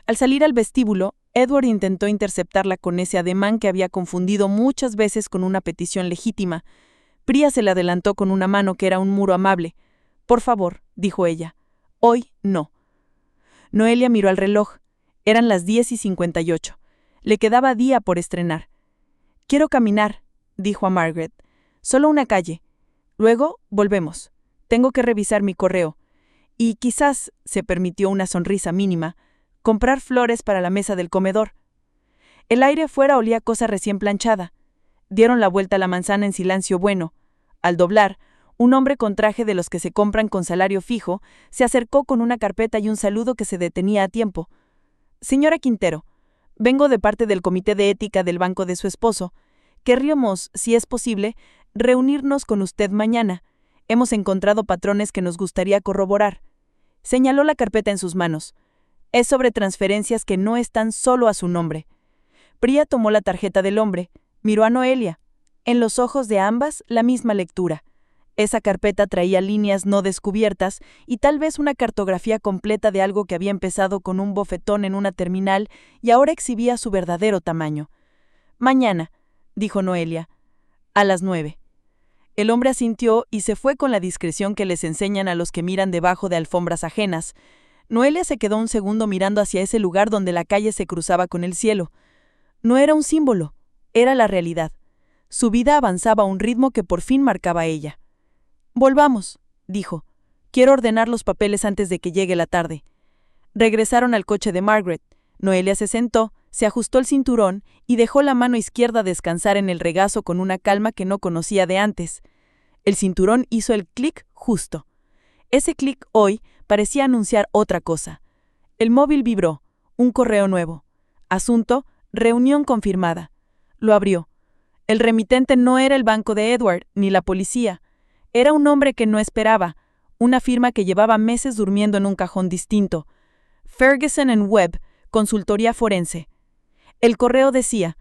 Al salir al vestíbulo, Edward intentó interceptarla con ese ademán que había confundido muchas veces con una petición legítima. Priya se le adelantó con una mano que era un muro amable. «Por favor», dijo ella. «Hoy no». Noelia miró al reloj. Eran las 10:58. Le quedaba día por estrenar. «Quiero caminar», dijo a Margaret. «Solo una calle. Luego volvemos. Tengo que revisar mi correo. Y quizás», se permitió una sonrisa mínima, «comprar flores para la mesa del comedor». El aire afuera olía a cosa recién planchada. Dieron la vuelta a la manzana en silencio bueno. Al doblar, un hombre con traje de los que se compran con salario fijo se acercó con una carpeta y un saludo que se detenía a tiempo. «Señora Quintero, vengo de parte del Comité de Ética del banco de su esposo. Querríamos, si es posible, reunirnos con usted mañana. Hemos encontrado patrones que nos gustaría corroborar». Señaló la carpeta en sus manos. «Es sobre transferencias que no están solo a su nombre». Priya tomó la tarjeta del hombre, miró a Noelia. En los ojos de ambas, la misma lectura. Esa carpeta traía líneas no descubiertas y tal vez una cartografía completa de algo que había empezado con un bofetón en una terminal y ahora exhibía su verdadero tamaño. «Mañana», dijo Noelia. «A las 9». El hombre asintió y se fue con la discreción que les enseñan a los que miran debajo de alfombras ajenas. Noelia se quedó un segundo mirando hacia ese lugar donde la calle se cruzaba con el cielo. No era un símbolo, era la realidad. Su vida avanzaba a un ritmo que por fin marcaba ella. «Volvamos», dijo. «Quiero ordenar los papeles antes de que llegue la tarde». Regresaron al coche de Margaret. Noelia se sentó, se ajustó el cinturón y dejó la mano izquierda descansar en el regazo con una calma que no conocía de antes. El cinturón hizo el clic justo. Ese clic hoy parecía anunciar otra cosa. El móvil vibró. Un correo nuevo. Asunto: reunión confirmada. Lo abrió. El remitente no era el banco de Edward, ni la policía. Era un hombre que no esperaba, una firma que llevaba meses durmiendo en un cajón distinto. Ferguson & Webb, consultoría forense. El correo decía: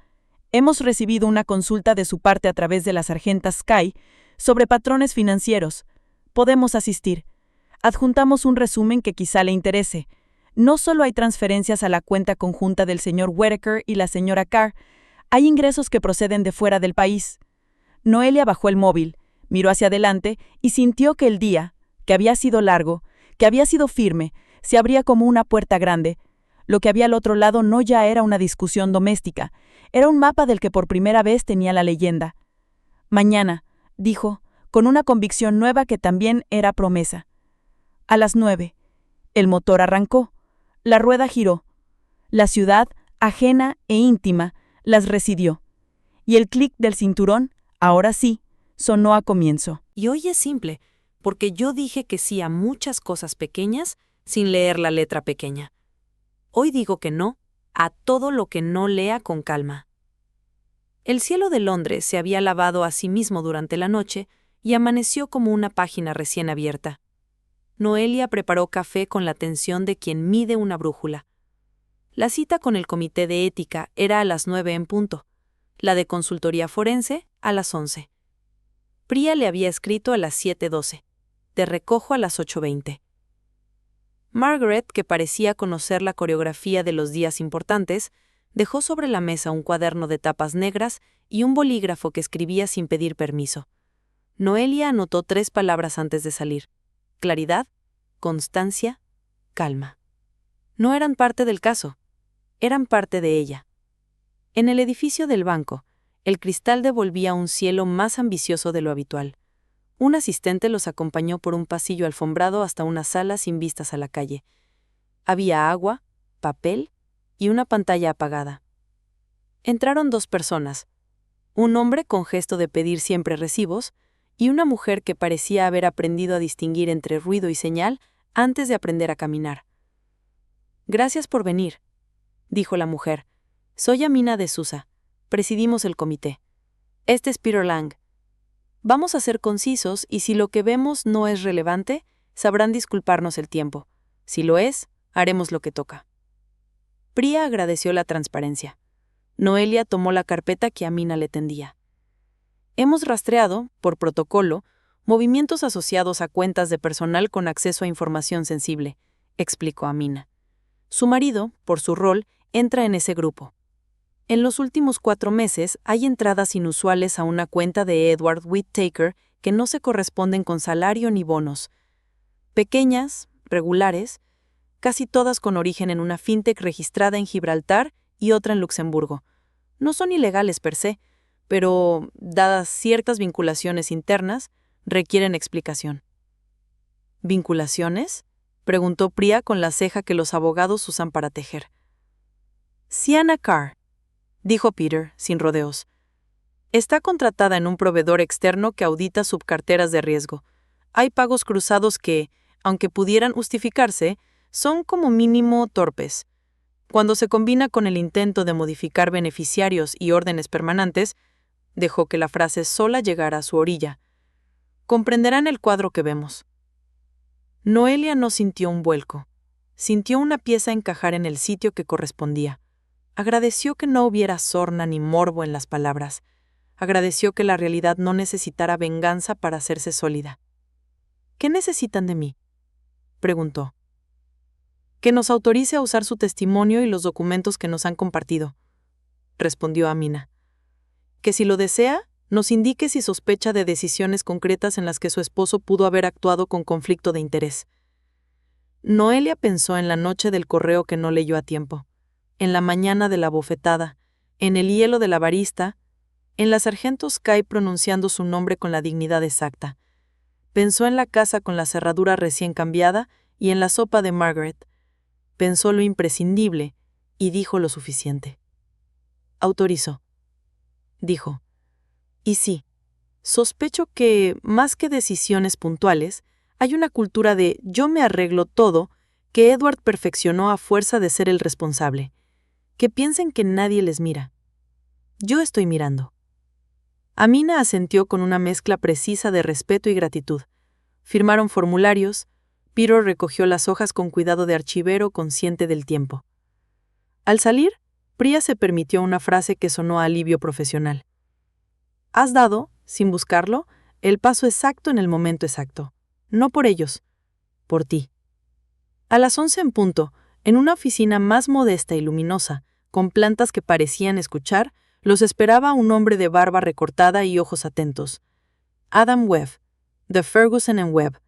hemos recibido una consulta de su parte a través de la sargenta Sky sobre patrones financieros. Podemos asistir. Adjuntamos un resumen que quizá le interese. No solo hay transferencias a la cuenta conjunta del señor Whittaker y la señora Carr, hay ingresos que proceden de fuera del país. Noelia bajó el móvil, miró hacia adelante y sintió que el día, que había sido largo, que había sido firme, se abría como una puerta grande. Lo que había al otro lado no ya era una discusión doméstica, era un mapa del que por primera vez tenía la leyenda. Mañana, dijo, con una convicción nueva que también era promesa. A las 9. El motor arrancó. La rueda giró. La ciudad, ajena e íntima, las residió. Y el clic del cinturón, ahora sí, sonó a comienzo. Y hoy es simple, porque yo dije que sí a muchas cosas pequeñas sin leer la letra pequeña. Hoy digo que no a todo lo que no lea con calma. El cielo de Londres se había lavado a sí mismo durante la noche y amaneció como una página recién abierta. Noelia preparó café con la atención de quien mide una brújula. La cita con el comité de ética era a las 9 en punto, la de consultoría forense a las 11. Priya le había escrito a las 7:12, de recojo a las 8:20. Margaret, que parecía conocer la coreografía de los días importantes, dejó sobre la mesa un cuaderno de tapas negras y un bolígrafo que escribía sin pedir permiso. Noelia anotó 3 palabras antes de salir: claridad, constancia, calma. No eran parte del caso, eran parte de ella. En el edificio del banco, el cristal devolvía un cielo más ambicioso de lo habitual. Un asistente los acompañó por un pasillo alfombrado hasta una sala sin vistas a la calle. Había agua, papel y una pantalla apagada. Entraron 2 personas, un hombre con gesto de pedir siempre recibos y una mujer que parecía haber aprendido a distinguir entre ruido y señal antes de aprender a caminar. «Gracias por venir», dijo la mujer. «Soy Amina de Sousa. Presidimos el comité. Este es Peter Lang. Vamos a ser concisos y si lo que vemos no es relevante, sabrán disculparnos el tiempo. Si lo es, haremos lo que toca». Priya agradeció la transparencia. Noelia tomó la carpeta que Amina le tendía. «Hemos rastreado, por protocolo, movimientos asociados a cuentas de personal con acceso a información sensible», explicó Amina. «Su marido, por su rol, entra en ese grupo. En los últimos 4 meses hay entradas inusuales a una cuenta de Edward Whittaker que no se corresponden con salario ni bonos. Pequeñas, regulares, casi todas con origen en una fintech registrada en Gibraltar y otra en Luxemburgo. No son ilegales per se, pero, dadas ciertas vinculaciones internas, requieren explicación». «¿Vinculaciones?», preguntó Priya con la ceja que los abogados usan para tejer. «Sienna Carr», dijo Peter, sin rodeos. «Está contratada en un proveedor externo que audita subcarteras de riesgo. Hay pagos cruzados que, aunque pudieran justificarse, son como mínimo torpes. Cuando se combina con el intento de modificar beneficiarios y órdenes permanentes», dejó que la frase sola llegara a su orilla, «comprenderán el cuadro que vemos». Noelia no sintió un vuelco. Sintió una pieza encajar en el sitio que correspondía. Agradeció que no hubiera sorna ni morbo en las palabras. Agradeció que la realidad no necesitara venganza para hacerse sólida. «¿Qué necesitan de mí?», preguntó. «Que nos autorice a usar su testimonio y los documentos que nos han compartido», respondió Amina. «Que si lo desea, nos indique si sospecha de decisiones concretas en las que su esposo pudo haber actuado con conflicto de interés». Noelia pensó en la noche del correo que no leyó a tiempo, en la mañana de la bofetada, en el hielo de la barista, en la sargento Sky pronunciando su nombre con la dignidad exacta. Pensó en la casa con la cerradura recién cambiada y en la sopa de Margaret. pensó lo imprescindible y dijo lo suficiente. Autorizo, dijo. Y sí, sospecho que, más que decisiones puntuales, hay una cultura de yo me arreglo todo que Edward perfeccionó a fuerza de ser el responsable. Que piensen que nadie les mira. Yo estoy mirando. Amina asintió con una mezcla precisa de respeto y gratitud. Firmaron formularios. Peter recogió las hojas con cuidado de archivero consciente del tiempo. Al salir, Priya se permitió una frase que sonó a alivio profesional. Has dado, sin buscarlo, el paso exacto en el momento exacto. No por ellos, por ti. A las 11 en punto, en una oficina más modesta y luminosa, con plantas que parecían escuchar, los esperaba un hombre de barba recortada y ojos atentos. Adam Webb, de Ferguson & Webb.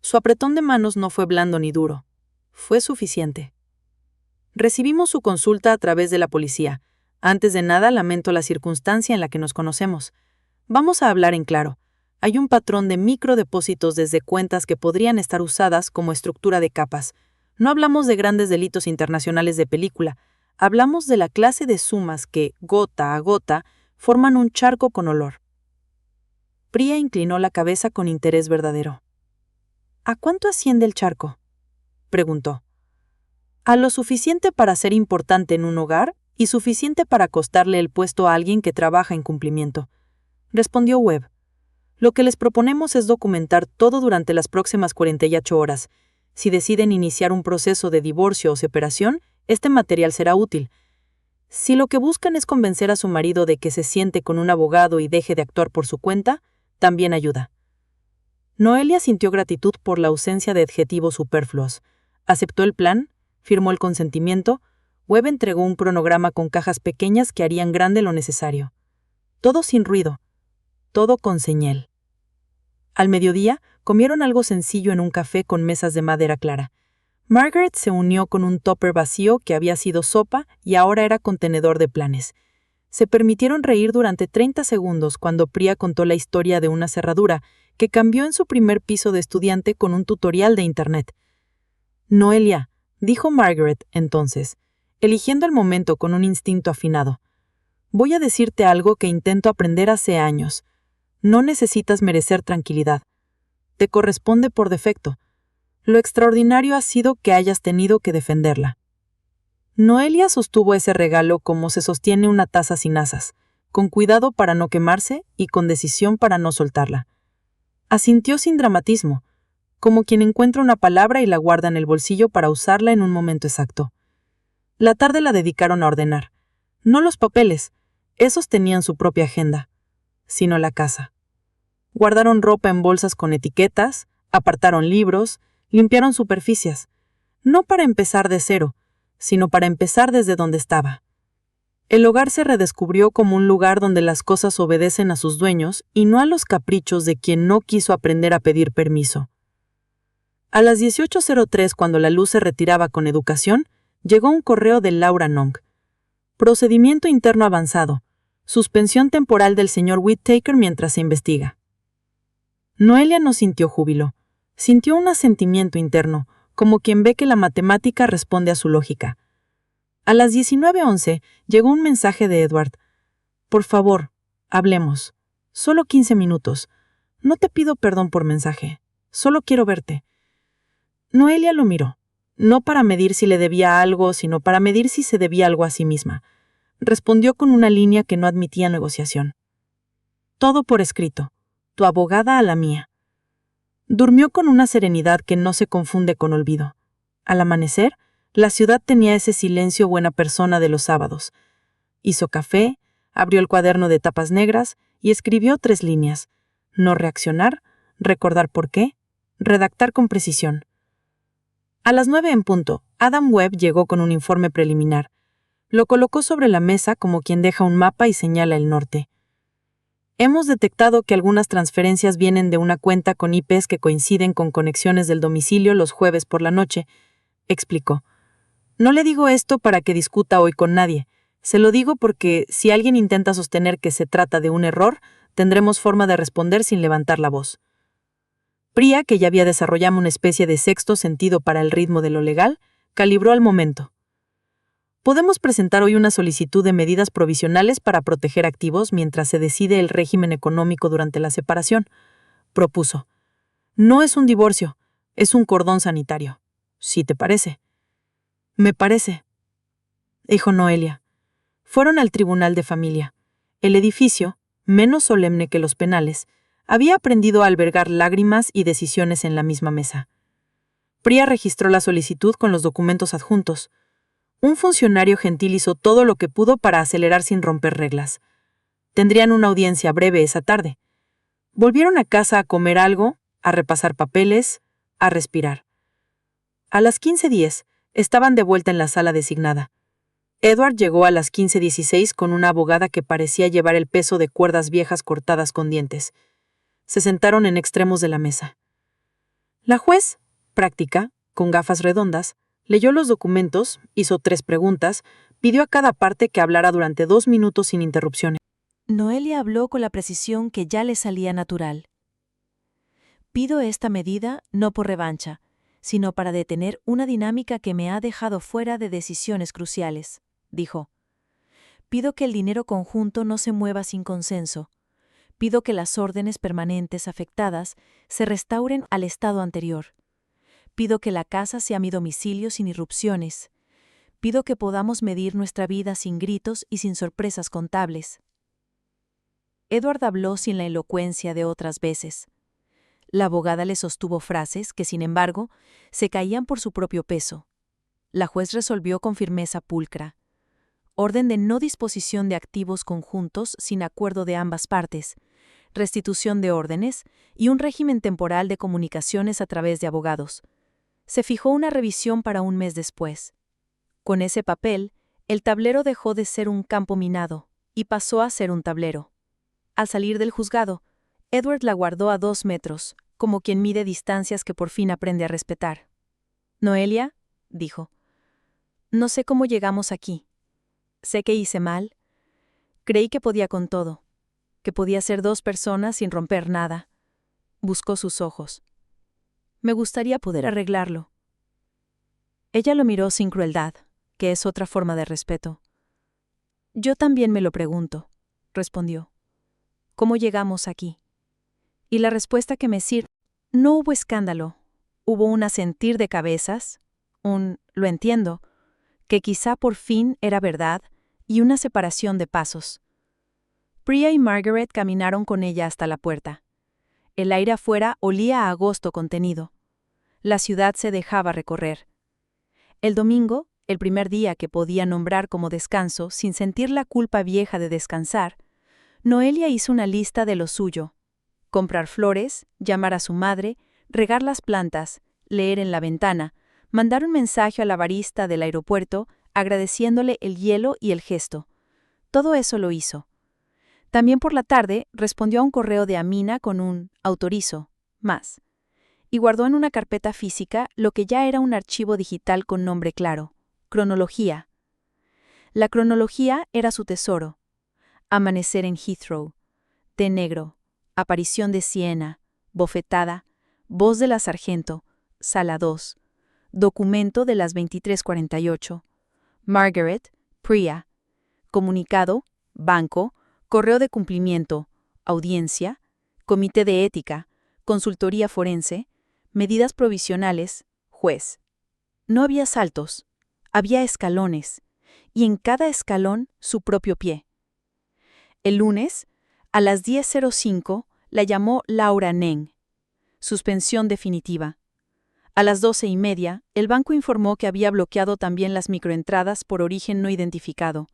Su apretón de manos no fue blando ni duro. Fue suficiente. Recibimos su consulta a través de la policía. Antes de nada, lamento la circunstancia en la que nos conocemos. Vamos a hablar en claro. Hay un patrón de microdepósitos desde cuentas que podrían estar usadas como estructura de capas. No hablamos de grandes delitos internacionales de película. Hablamos de la clase de sumas que, gota a gota, forman un charco con olor. Priya inclinó la cabeza con interés verdadero. ¿A cuánto asciende el charco?, preguntó. A lo suficiente para ser importante en un hogar y suficiente para costarle el puesto a alguien que trabaja en cumplimiento, respondió Webb. Lo que les proponemos es documentar todo durante las próximas 48 horas. Si deciden iniciar un proceso de divorcio o separación, este material será útil. Si lo que buscan es convencer a su marido de que se siente con un abogado y deje de actuar por su cuenta, también ayuda. Noelia sintió gratitud por la ausencia de adjetivos superfluos. Aceptó el plan, firmó el consentimiento. Webb entregó un cronograma con cajas pequeñas que harían grande lo necesario. Todo sin ruido. Todo con señal. Al mediodía, comieron algo sencillo en un café con mesas de madera clara. Margaret se unió con un tupper vacío que había sido sopa y ahora era contenedor de planes. Se permitieron reír durante 30 segundos cuando Priya contó la historia de una cerradura que cambió en su primer piso de estudiante con un tutorial de Internet. Noelia, dijo Margaret entonces, eligiendo el momento con un instinto afinado. Voy a decirte algo que intento aprender hace años. No necesitas merecer tranquilidad. Te corresponde por defecto. Lo extraordinario ha sido que hayas tenido que defenderla. Noelia sostuvo ese regalo como se sostiene una taza sin asas, con cuidado para no quemarse y con decisión para no soltarla. Asintió sin dramatismo, como quien encuentra una palabra y la guarda en el bolsillo para usarla en un momento exacto. La tarde la dedicaron a ordenar. No los papeles, esos tenían su propia agenda, sino la casa. Guardaron ropa en bolsas con etiquetas, apartaron libros, limpiaron superficies, no para empezar de cero, sino para empezar desde donde estaba. El hogar se redescubrió como un lugar donde las cosas obedecen a sus dueños y no a los caprichos de quien no quiso aprender a pedir permiso. A las 18:03, cuando la luz se retiraba con educación, llegó un correo de Laura Nong. Procedimiento interno avanzado. Suspensión temporal del señor Whittaker mientras se investiga. Noelia no sintió júbilo. Sintió un asentimiento interno, como quien ve que la matemática responde a su lógica. A las 19:11 llegó un mensaje de Edward. Por favor, hablemos. Solo 15 minutos. No te pido perdón por mensaje. Solo quiero verte. Noelia lo miró. No para medir si le debía algo, sino para medir si se debía algo a sí misma. Respondió con una línea que no admitía negociación. Todo por escrito. Tu abogada a la mía. Durmió con una serenidad que no se confunde con olvido. Al amanecer, la ciudad tenía ese silencio buena persona de los sábados. Hizo café, abrió el cuaderno de tapas negras y escribió 3 líneas. No reaccionar, recordar por qué, redactar con precisión. A las 9 en punto, Adam Webb llegó con un informe preliminar. Lo colocó sobre la mesa como quien deja un mapa y señala el norte. Hemos detectado que algunas transferencias vienen de una cuenta con IPs que coinciden con conexiones del domicilio los jueves por la noche, explicó. No le digo esto para que discuta hoy con nadie. Se lo digo porque si alguien intenta sostener que se trata de un error, tendremos forma de responder sin levantar la voz. Priya, que ya había desarrollado una especie de sexto sentido para el ritmo de lo legal, Calibró al momento. Podemos presentar hoy una solicitud de medidas provisionales para proteger activos mientras se decide el régimen económico durante la separación, propuso. No es un divorcio, es un cordón sanitario. ¿Sí te parece? Me parece, dijo Noelia. Fueron al tribunal de familia. El edificio, menos solemne que los penales, había aprendido a albergar lágrimas y decisiones en la misma mesa. Priya registró la solicitud con los documentos adjuntos. Un funcionario gentil hizo todo lo que pudo para acelerar sin romper reglas. Tendrían una audiencia breve esa tarde. Volvieron a casa a comer algo, a repasar papeles, a respirar. A las 15:10 estaban de vuelta en la sala designada. Edward llegó a las 15:16 con una abogada que parecía llevar el peso de cuerdas viejas cortadas con dientes. Se sentaron en extremos de la mesa. La juez, práctica, con gafas redondas, leyó los documentos, hizo 3 preguntas, pidió a cada parte que hablara durante 2 minutos sin interrupciones. Noelia habló con la precisión que ya le salía natural. Pido esta medida no por revancha, sino para detener una dinámica que me ha dejado fuera de decisiones cruciales, dijo. Pido que el dinero conjunto no se mueva sin consenso. Pido que las órdenes permanentes afectadas se restauren al estado anterior. Pido que la casa sea mi domicilio sin irrupciones. Pido que podamos medir nuestra vida sin gritos y sin sorpresas contables. Edward habló sin la elocuencia de otras veces. La abogada le sostuvo frases que, sin embargo, se caían por su propio peso. La juez resolvió con firmeza pulcra. Orden de no disposición de activos conjuntos sin acuerdo de ambas partes, restitución de órdenes y un régimen temporal de comunicaciones a través de abogados. Se fijó una revisión para un mes después. Con ese papel, el tablero dejó de ser un campo minado y pasó a ser un tablero. Al salir del juzgado, Edward la guardó a 2 metros, como quien mide distancias que por fin aprende a respetar. «Noelia», dijo, «no sé cómo llegamos aquí. Sé que hice mal. Creí que podía con todo, que podía ser 2 personas sin romper nada». Buscó sus ojos. «Me gustaría poder arreglarlo». Ella lo miró sin crueldad, que es otra forma de respeto. «Yo también me lo pregunto», respondió. «¿Cómo llegamos aquí?» Y la respuesta que me sirve: no hubo escándalo. Hubo un asentir de cabezas, «lo entiendo», que quizá por fin era verdad, y una separación de pasos. Priya y Margaret caminaron con ella hasta la puerta. El aire afuera olía a agosto contenido. La ciudad se dejaba recorrer. El domingo, el primer día que podía nombrar como descanso sin sentir la culpa vieja de descansar, Noelia hizo una lista de lo suyo: comprar flores, llamar a su madre, regar las plantas, leer en la ventana, mandar un mensaje a la barista del aeropuerto agradeciéndole el hielo y el gesto. Todo eso lo hizo. También por la tarde respondió a un correo de Amina con un «autorizo» más, y guardó en una carpeta física lo que ya era un archivo digital con nombre claro: cronología. La cronología era su tesoro. Amanecer en Heathrow, té negro, aparición de Siena, bofetada, voz de la sargento, sala 2, documento de las 23:48, Margaret, Priya, comunicado, banco, correo de cumplimiento, audiencia, comité de ética, consultoría forense, medidas provisionales, juez. No había saltos, había escalones, y en cada escalón su propio pie. El lunes, a las 10:05, la llamó Laura Neng. Suspensión definitiva. A las 12:30, el banco informó que había bloqueado también las microentradas por origen no identificado.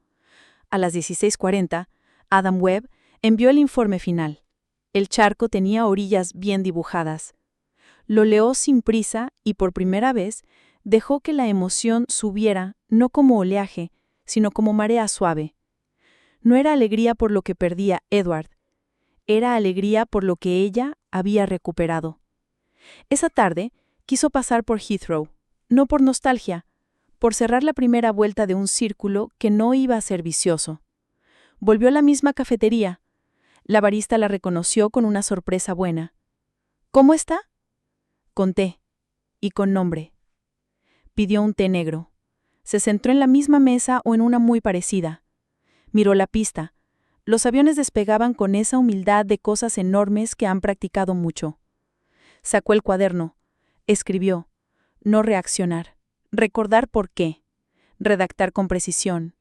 A las 16:40, Adam Webb envió el informe final. El charco tenía orillas bien dibujadas. Lo leó sin prisa y por primera vez dejó que la emoción subiera no como oleaje, sino como marea suave. No era alegría por lo que perdía Edward, era alegría por lo que ella había recuperado. Esa tarde quiso pasar por Heathrow, no por nostalgia, por cerrar la primera vuelta de un círculo que no iba a ser vicioso. Volvió a la misma cafetería. La barista la reconoció con una sorpresa buena. «¿Cómo está?» «Con té. Y con nombre». Pidió un té negro. Se sentó en la misma mesa o en una muy parecida. Miró la pista. Los aviones despegaban con esa humildad de cosas enormes que han practicado mucho. Sacó el cuaderno. Escribió. No reaccionar. Recordar por qué. Redactar con precisión.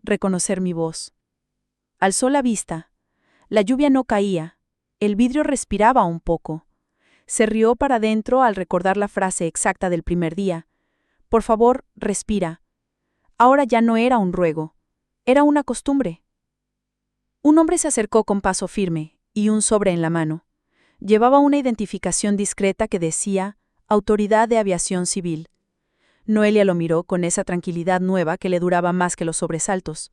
Reconocer mi voz. Alzó la vista. La lluvia no caía. El vidrio respiraba un poco. Se rió para adentro al recordar la frase exacta del primer día. Por favor, respira. Ahora ya no era un ruego. Era una costumbre. Un hombre se acercó con paso firme y un sobre en la mano. Llevaba una identificación discreta que decía Autoridad de Aviación Civil. Noelia lo miró con esa tranquilidad nueva que le duraba más que los sobresaltos.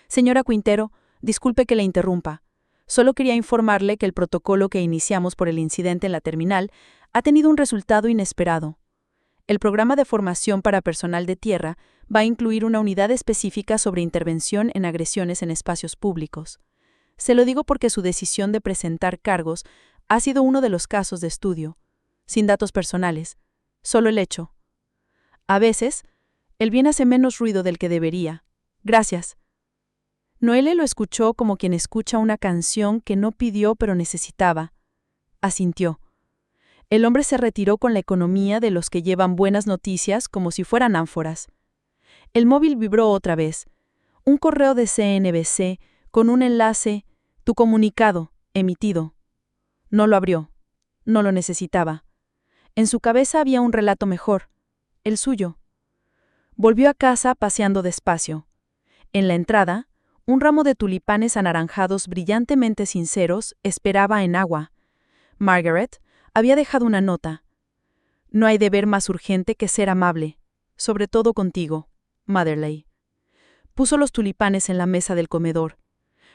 Señora Quintero, disculpe que le interrumpa. Solo quería informarle que el protocolo que iniciamos por el incidente en la terminal ha tenido un resultado inesperado. El programa de formación para personal de tierra va a incluir una unidad específica sobre intervención en agresiones en espacios públicos. Se lo digo porque su decisión de presentar cargos ha sido uno de los casos de estudio, sin datos personales, solo el hecho. A veces, el bien hace menos ruido del que debería. Gracias. Noelia lo escuchó como quien escucha una canción que no pidió pero necesitaba. Asintió. El hombre se retiró con la economía de los que llevan buenas noticias como si fueran ánforas. El móvil vibró otra vez. Un correo de CNBC con un enlace, tu comunicado, emitido. No lo abrió. No lo necesitaba. En su cabeza había un relato mejor, el suyo. Volvió a casa paseando despacio. En la entrada, un ramo de tulipanes anaranjados brillantemente sinceros esperaba en agua. Margaret había dejado una nota. No hay deber más urgente que ser amable, sobre todo contigo, Motherley. Puso los tulipanes en la mesa del comedor.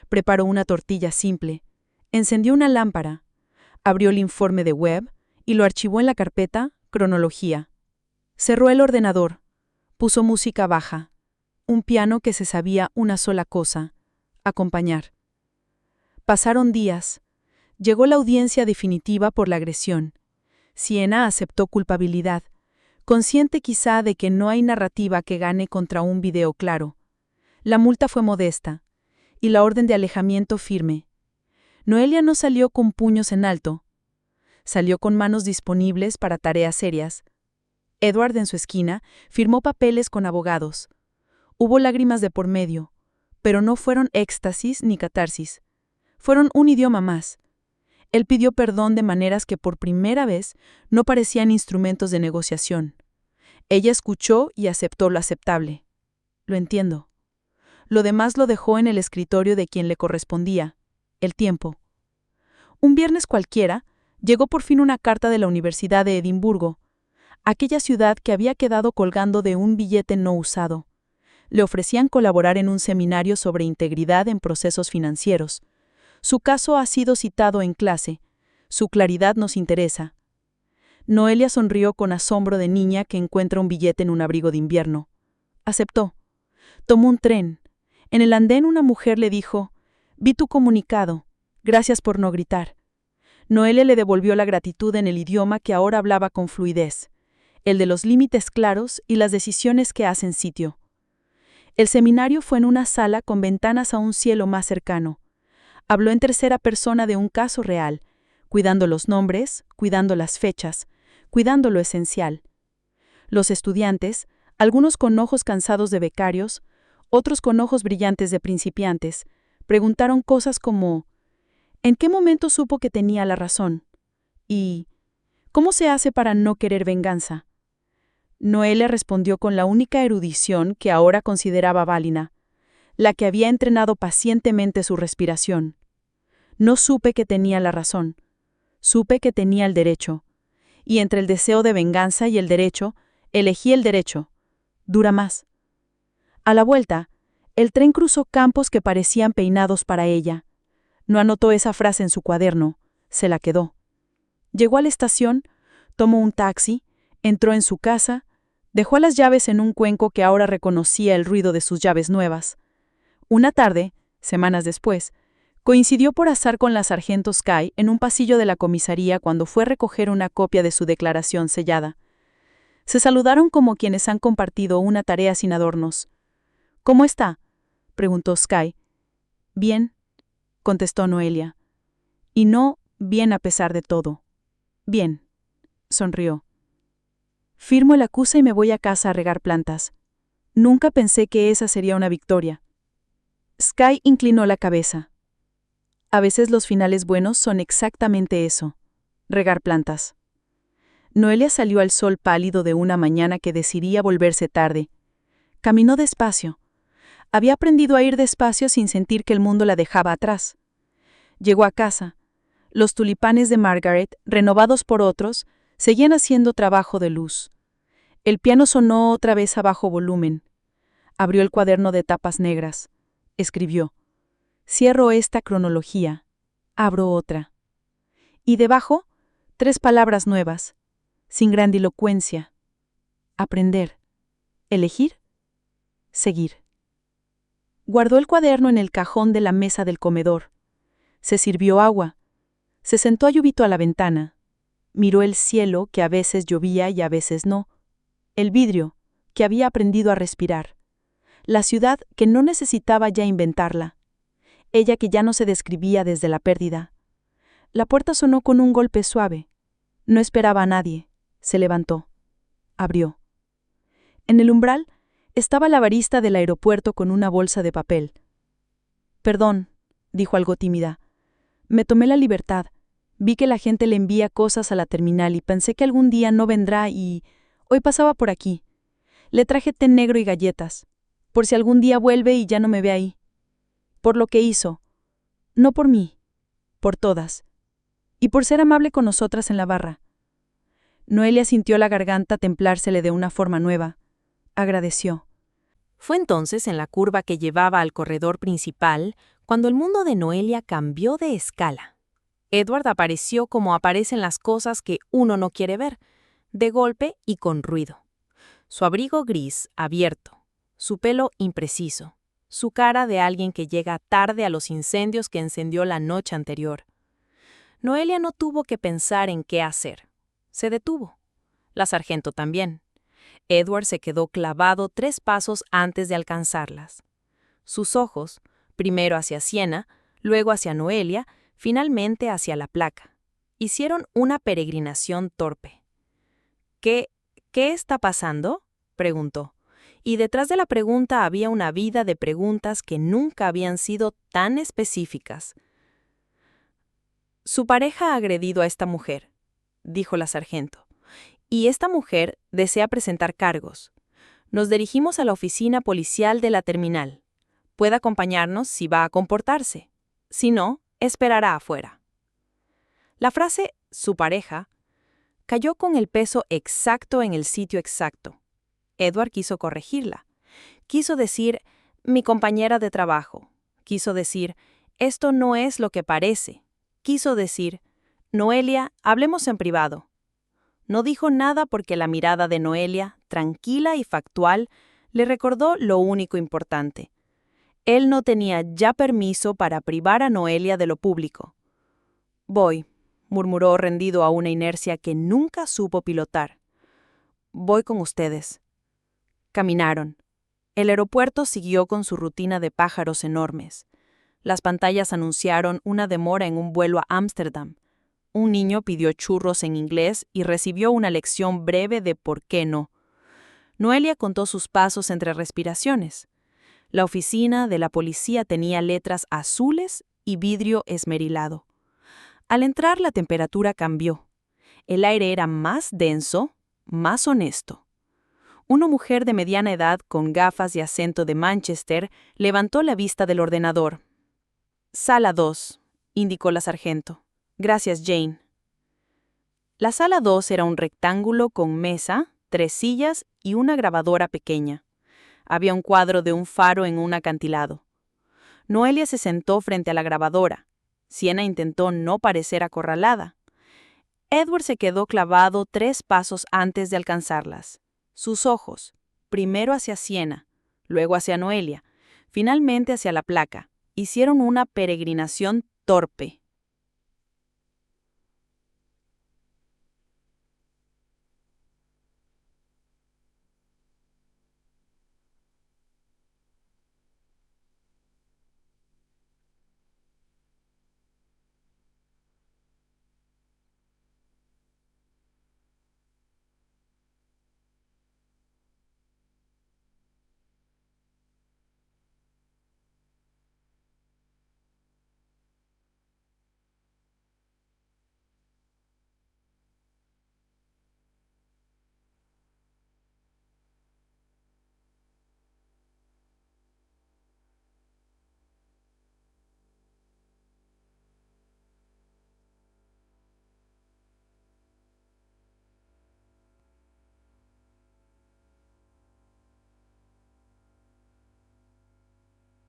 Preparó una tortilla simple. Encendió una lámpara. Abrió el informe de Webb y lo archivó en la carpeta Cronología. Cerró el ordenador. Puso música baja. Un piano que se sabía una sola cosa: acompañar. Pasaron días. Llegó la audiencia definitiva por la agresión. Siena aceptó culpabilidad, consciente quizá de que no hay narrativa que gane contra un video claro. La multa fue modesta, y la orden de alejamiento firme. Noelia no salió con puños en alto. Salió con manos disponibles para tareas serias. Edward, en su esquina, firmó papeles con abogados. Hubo lágrimas de por medio, pero no fueron éxtasis ni catarsis. Fueron un idioma más. Él pidió perdón de maneras que por primera vez no parecían instrumentos de negociación. Ella escuchó y aceptó lo aceptable. Lo entiendo. Lo demás lo dejó en el escritorio de quien le correspondía, el tiempo. Un viernes cualquiera, llegó por fin una carta de la Universidad de Edimburgo, aquella ciudad que había quedado colgando de un billete no usado. Le ofrecían colaborar en un seminario sobre integridad en procesos financieros. Su caso ha sido citado en clase. Su claridad nos interesa. Noelia sonrió con asombro de niña que encuentra un billete en un abrigo de invierno. Aceptó. Tomó un tren. En el andén una mujer le dijo: «Vi tu comunicado. Gracias por no gritar». Noelia le devolvió la gratitud en el idioma que ahora hablaba con fluidez, el de los límites claros y las decisiones que hacen sitio. El seminario fue en una sala con ventanas a un cielo más cercano. Habló en tercera persona de un caso real, cuidando los nombres, cuidando las fechas, cuidando lo esencial. Los estudiantes, algunos con ojos cansados de becarios, otros con ojos brillantes de principiantes, preguntaron cosas como: ¿en qué momento supo que tenía la razón? Y ¿cómo se hace para no querer venganza? Noelia respondió con la única erudición que ahora consideraba válida, la que había entrenado pacientemente su respiración. No supe que tenía la razón, supe que tenía el derecho, y entre el deseo de venganza y el derecho, elegí el derecho. Dura más. A la vuelta, el tren cruzó campos que parecían peinados para ella. No anotó esa frase en su cuaderno, se la quedó. Llegó a la estación, tomó un taxi, entró en su casa, dejó las llaves en un cuenco que ahora reconocía el ruido de sus llaves nuevas. Una tarde, semanas después, coincidió por azar con la sargento Sky en un pasillo de la comisaría cuando fue a recoger una copia de su declaración sellada. Se saludaron como quienes han compartido una tarea sin adornos. ¿Cómo está?, preguntó Sky. Bien, contestó Noelia. Y no, bien a pesar de todo. Bien, sonrió. Firmo el acuse y me voy a casa a regar plantas. Nunca pensé que esa sería una victoria. Sky inclinó la cabeza. A veces los finales buenos son exactamente eso, regar plantas. Noelia salió al sol pálido de una mañana que decidía volverse tarde. Caminó despacio. Había aprendido a ir despacio sin sentir que el mundo la dejaba atrás. Llegó a casa. Los tulipanes de Margaret, renovados por otros, seguían haciendo trabajo de luz. El piano sonó otra vez a bajo volumen. Abrió el cuaderno de tapas negras. Escribió: cierro esta cronología. Abro otra. Y debajo, 3 palabras nuevas, sin grandilocuencia. Aprender. Elegir. Seguir. Guardó el cuaderno en el cajón de la mesa del comedor. Se sirvió agua. Se sentó a lluvito a la ventana. Miró el cielo, que a veces llovía y a veces no. El vidrio, que había aprendido a respirar. La ciudad, que no necesitaba ya inventarla. Ella, que ya no se describía desde la pérdida. La puerta sonó con un golpe suave. No esperaba a nadie. Se levantó. Abrió. En el umbral estaba la barista del aeropuerto con una bolsa de papel. Perdón, dijo algo tímida. Me tomé la libertad. Vi que la gente le envía cosas a la terminal y pensé que algún día no vendrá y... Hoy pasaba por aquí. Le traje té negro y galletas, por si algún día vuelve y ya no me ve ahí. Por lo que hizo. No por mí, por todas. Y por ser amable con nosotras en la barra. Noelia sintió la garganta templársele de una forma nueva. Agradeció. Fue entonces en la curva que llevaba al corredor principal cuando el mundo de Noelia cambió de escala. Edward apareció como aparecen las cosas que uno no quiere ver, de golpe y con ruido. Su abrigo gris, abierto, su pelo impreciso, su cara de alguien que llega tarde a los incendios que encendió la noche anterior. Noelia no tuvo que pensar en qué hacer. Se detuvo. La sargento también. Edward se quedó clavado 3 pasos antes de alcanzarlas. Sus ojos, primero hacia Siena, luego hacia Noelia, finalmente hacia la placa, hicieron una peregrinación torpe. ¿Qué está pasando?, preguntó. Y detrás de la pregunta había una vida de preguntas que nunca habían sido tan específicas. Su pareja ha agredido a esta mujer, dijo la sargento, y esta mujer desea presentar cargos. Nos dirigimos a la oficina policial de la terminal. Puede acompañarnos si va a comportarse. Si no, esperará afuera. La frase «su pareja» cayó con el peso exacto en el sitio exacto. Edward quiso corregirla. Quiso decir «mi compañera de trabajo». Quiso decir «esto no es lo que parece». Quiso decir «Noelia, hablemos en privado». No dijo nada porque la mirada de Noelia, tranquila y factual, le recordó lo único importante. Él no tenía ya permiso para privar a Noelia de lo público. «Voy», murmuró rendido a una inercia que nunca supo pilotar. «Voy con ustedes». Caminaron. El aeropuerto siguió con su rutina de pájaros enormes. Las pantallas anunciaron una demora en un vuelo a Ámsterdam. Un niño pidió churros en inglés y recibió una lección breve de por qué no. Noelia contó sus pasos entre respiraciones. La oficina de la policía tenía letras azules y vidrio esmerilado. Al entrar, la temperatura cambió. El aire era más denso, más honesto. Una mujer de mediana edad con gafas y acento de Manchester levantó la vista del ordenador. «Sala 2», indicó la sargento. «Gracias, Jane». La sala 2 era un rectángulo con mesa, 3 sillas y una grabadora pequeña. Había un cuadro de un faro en un acantilado. Noelia se sentó frente a la grabadora. Siena intentó no parecer acorralada. Edward se quedó clavado 3 pasos antes de alcanzarlas. Sus ojos, primero hacia Siena, luego hacia Noelia, finalmente hacia la placa, hicieron una peregrinación torpe.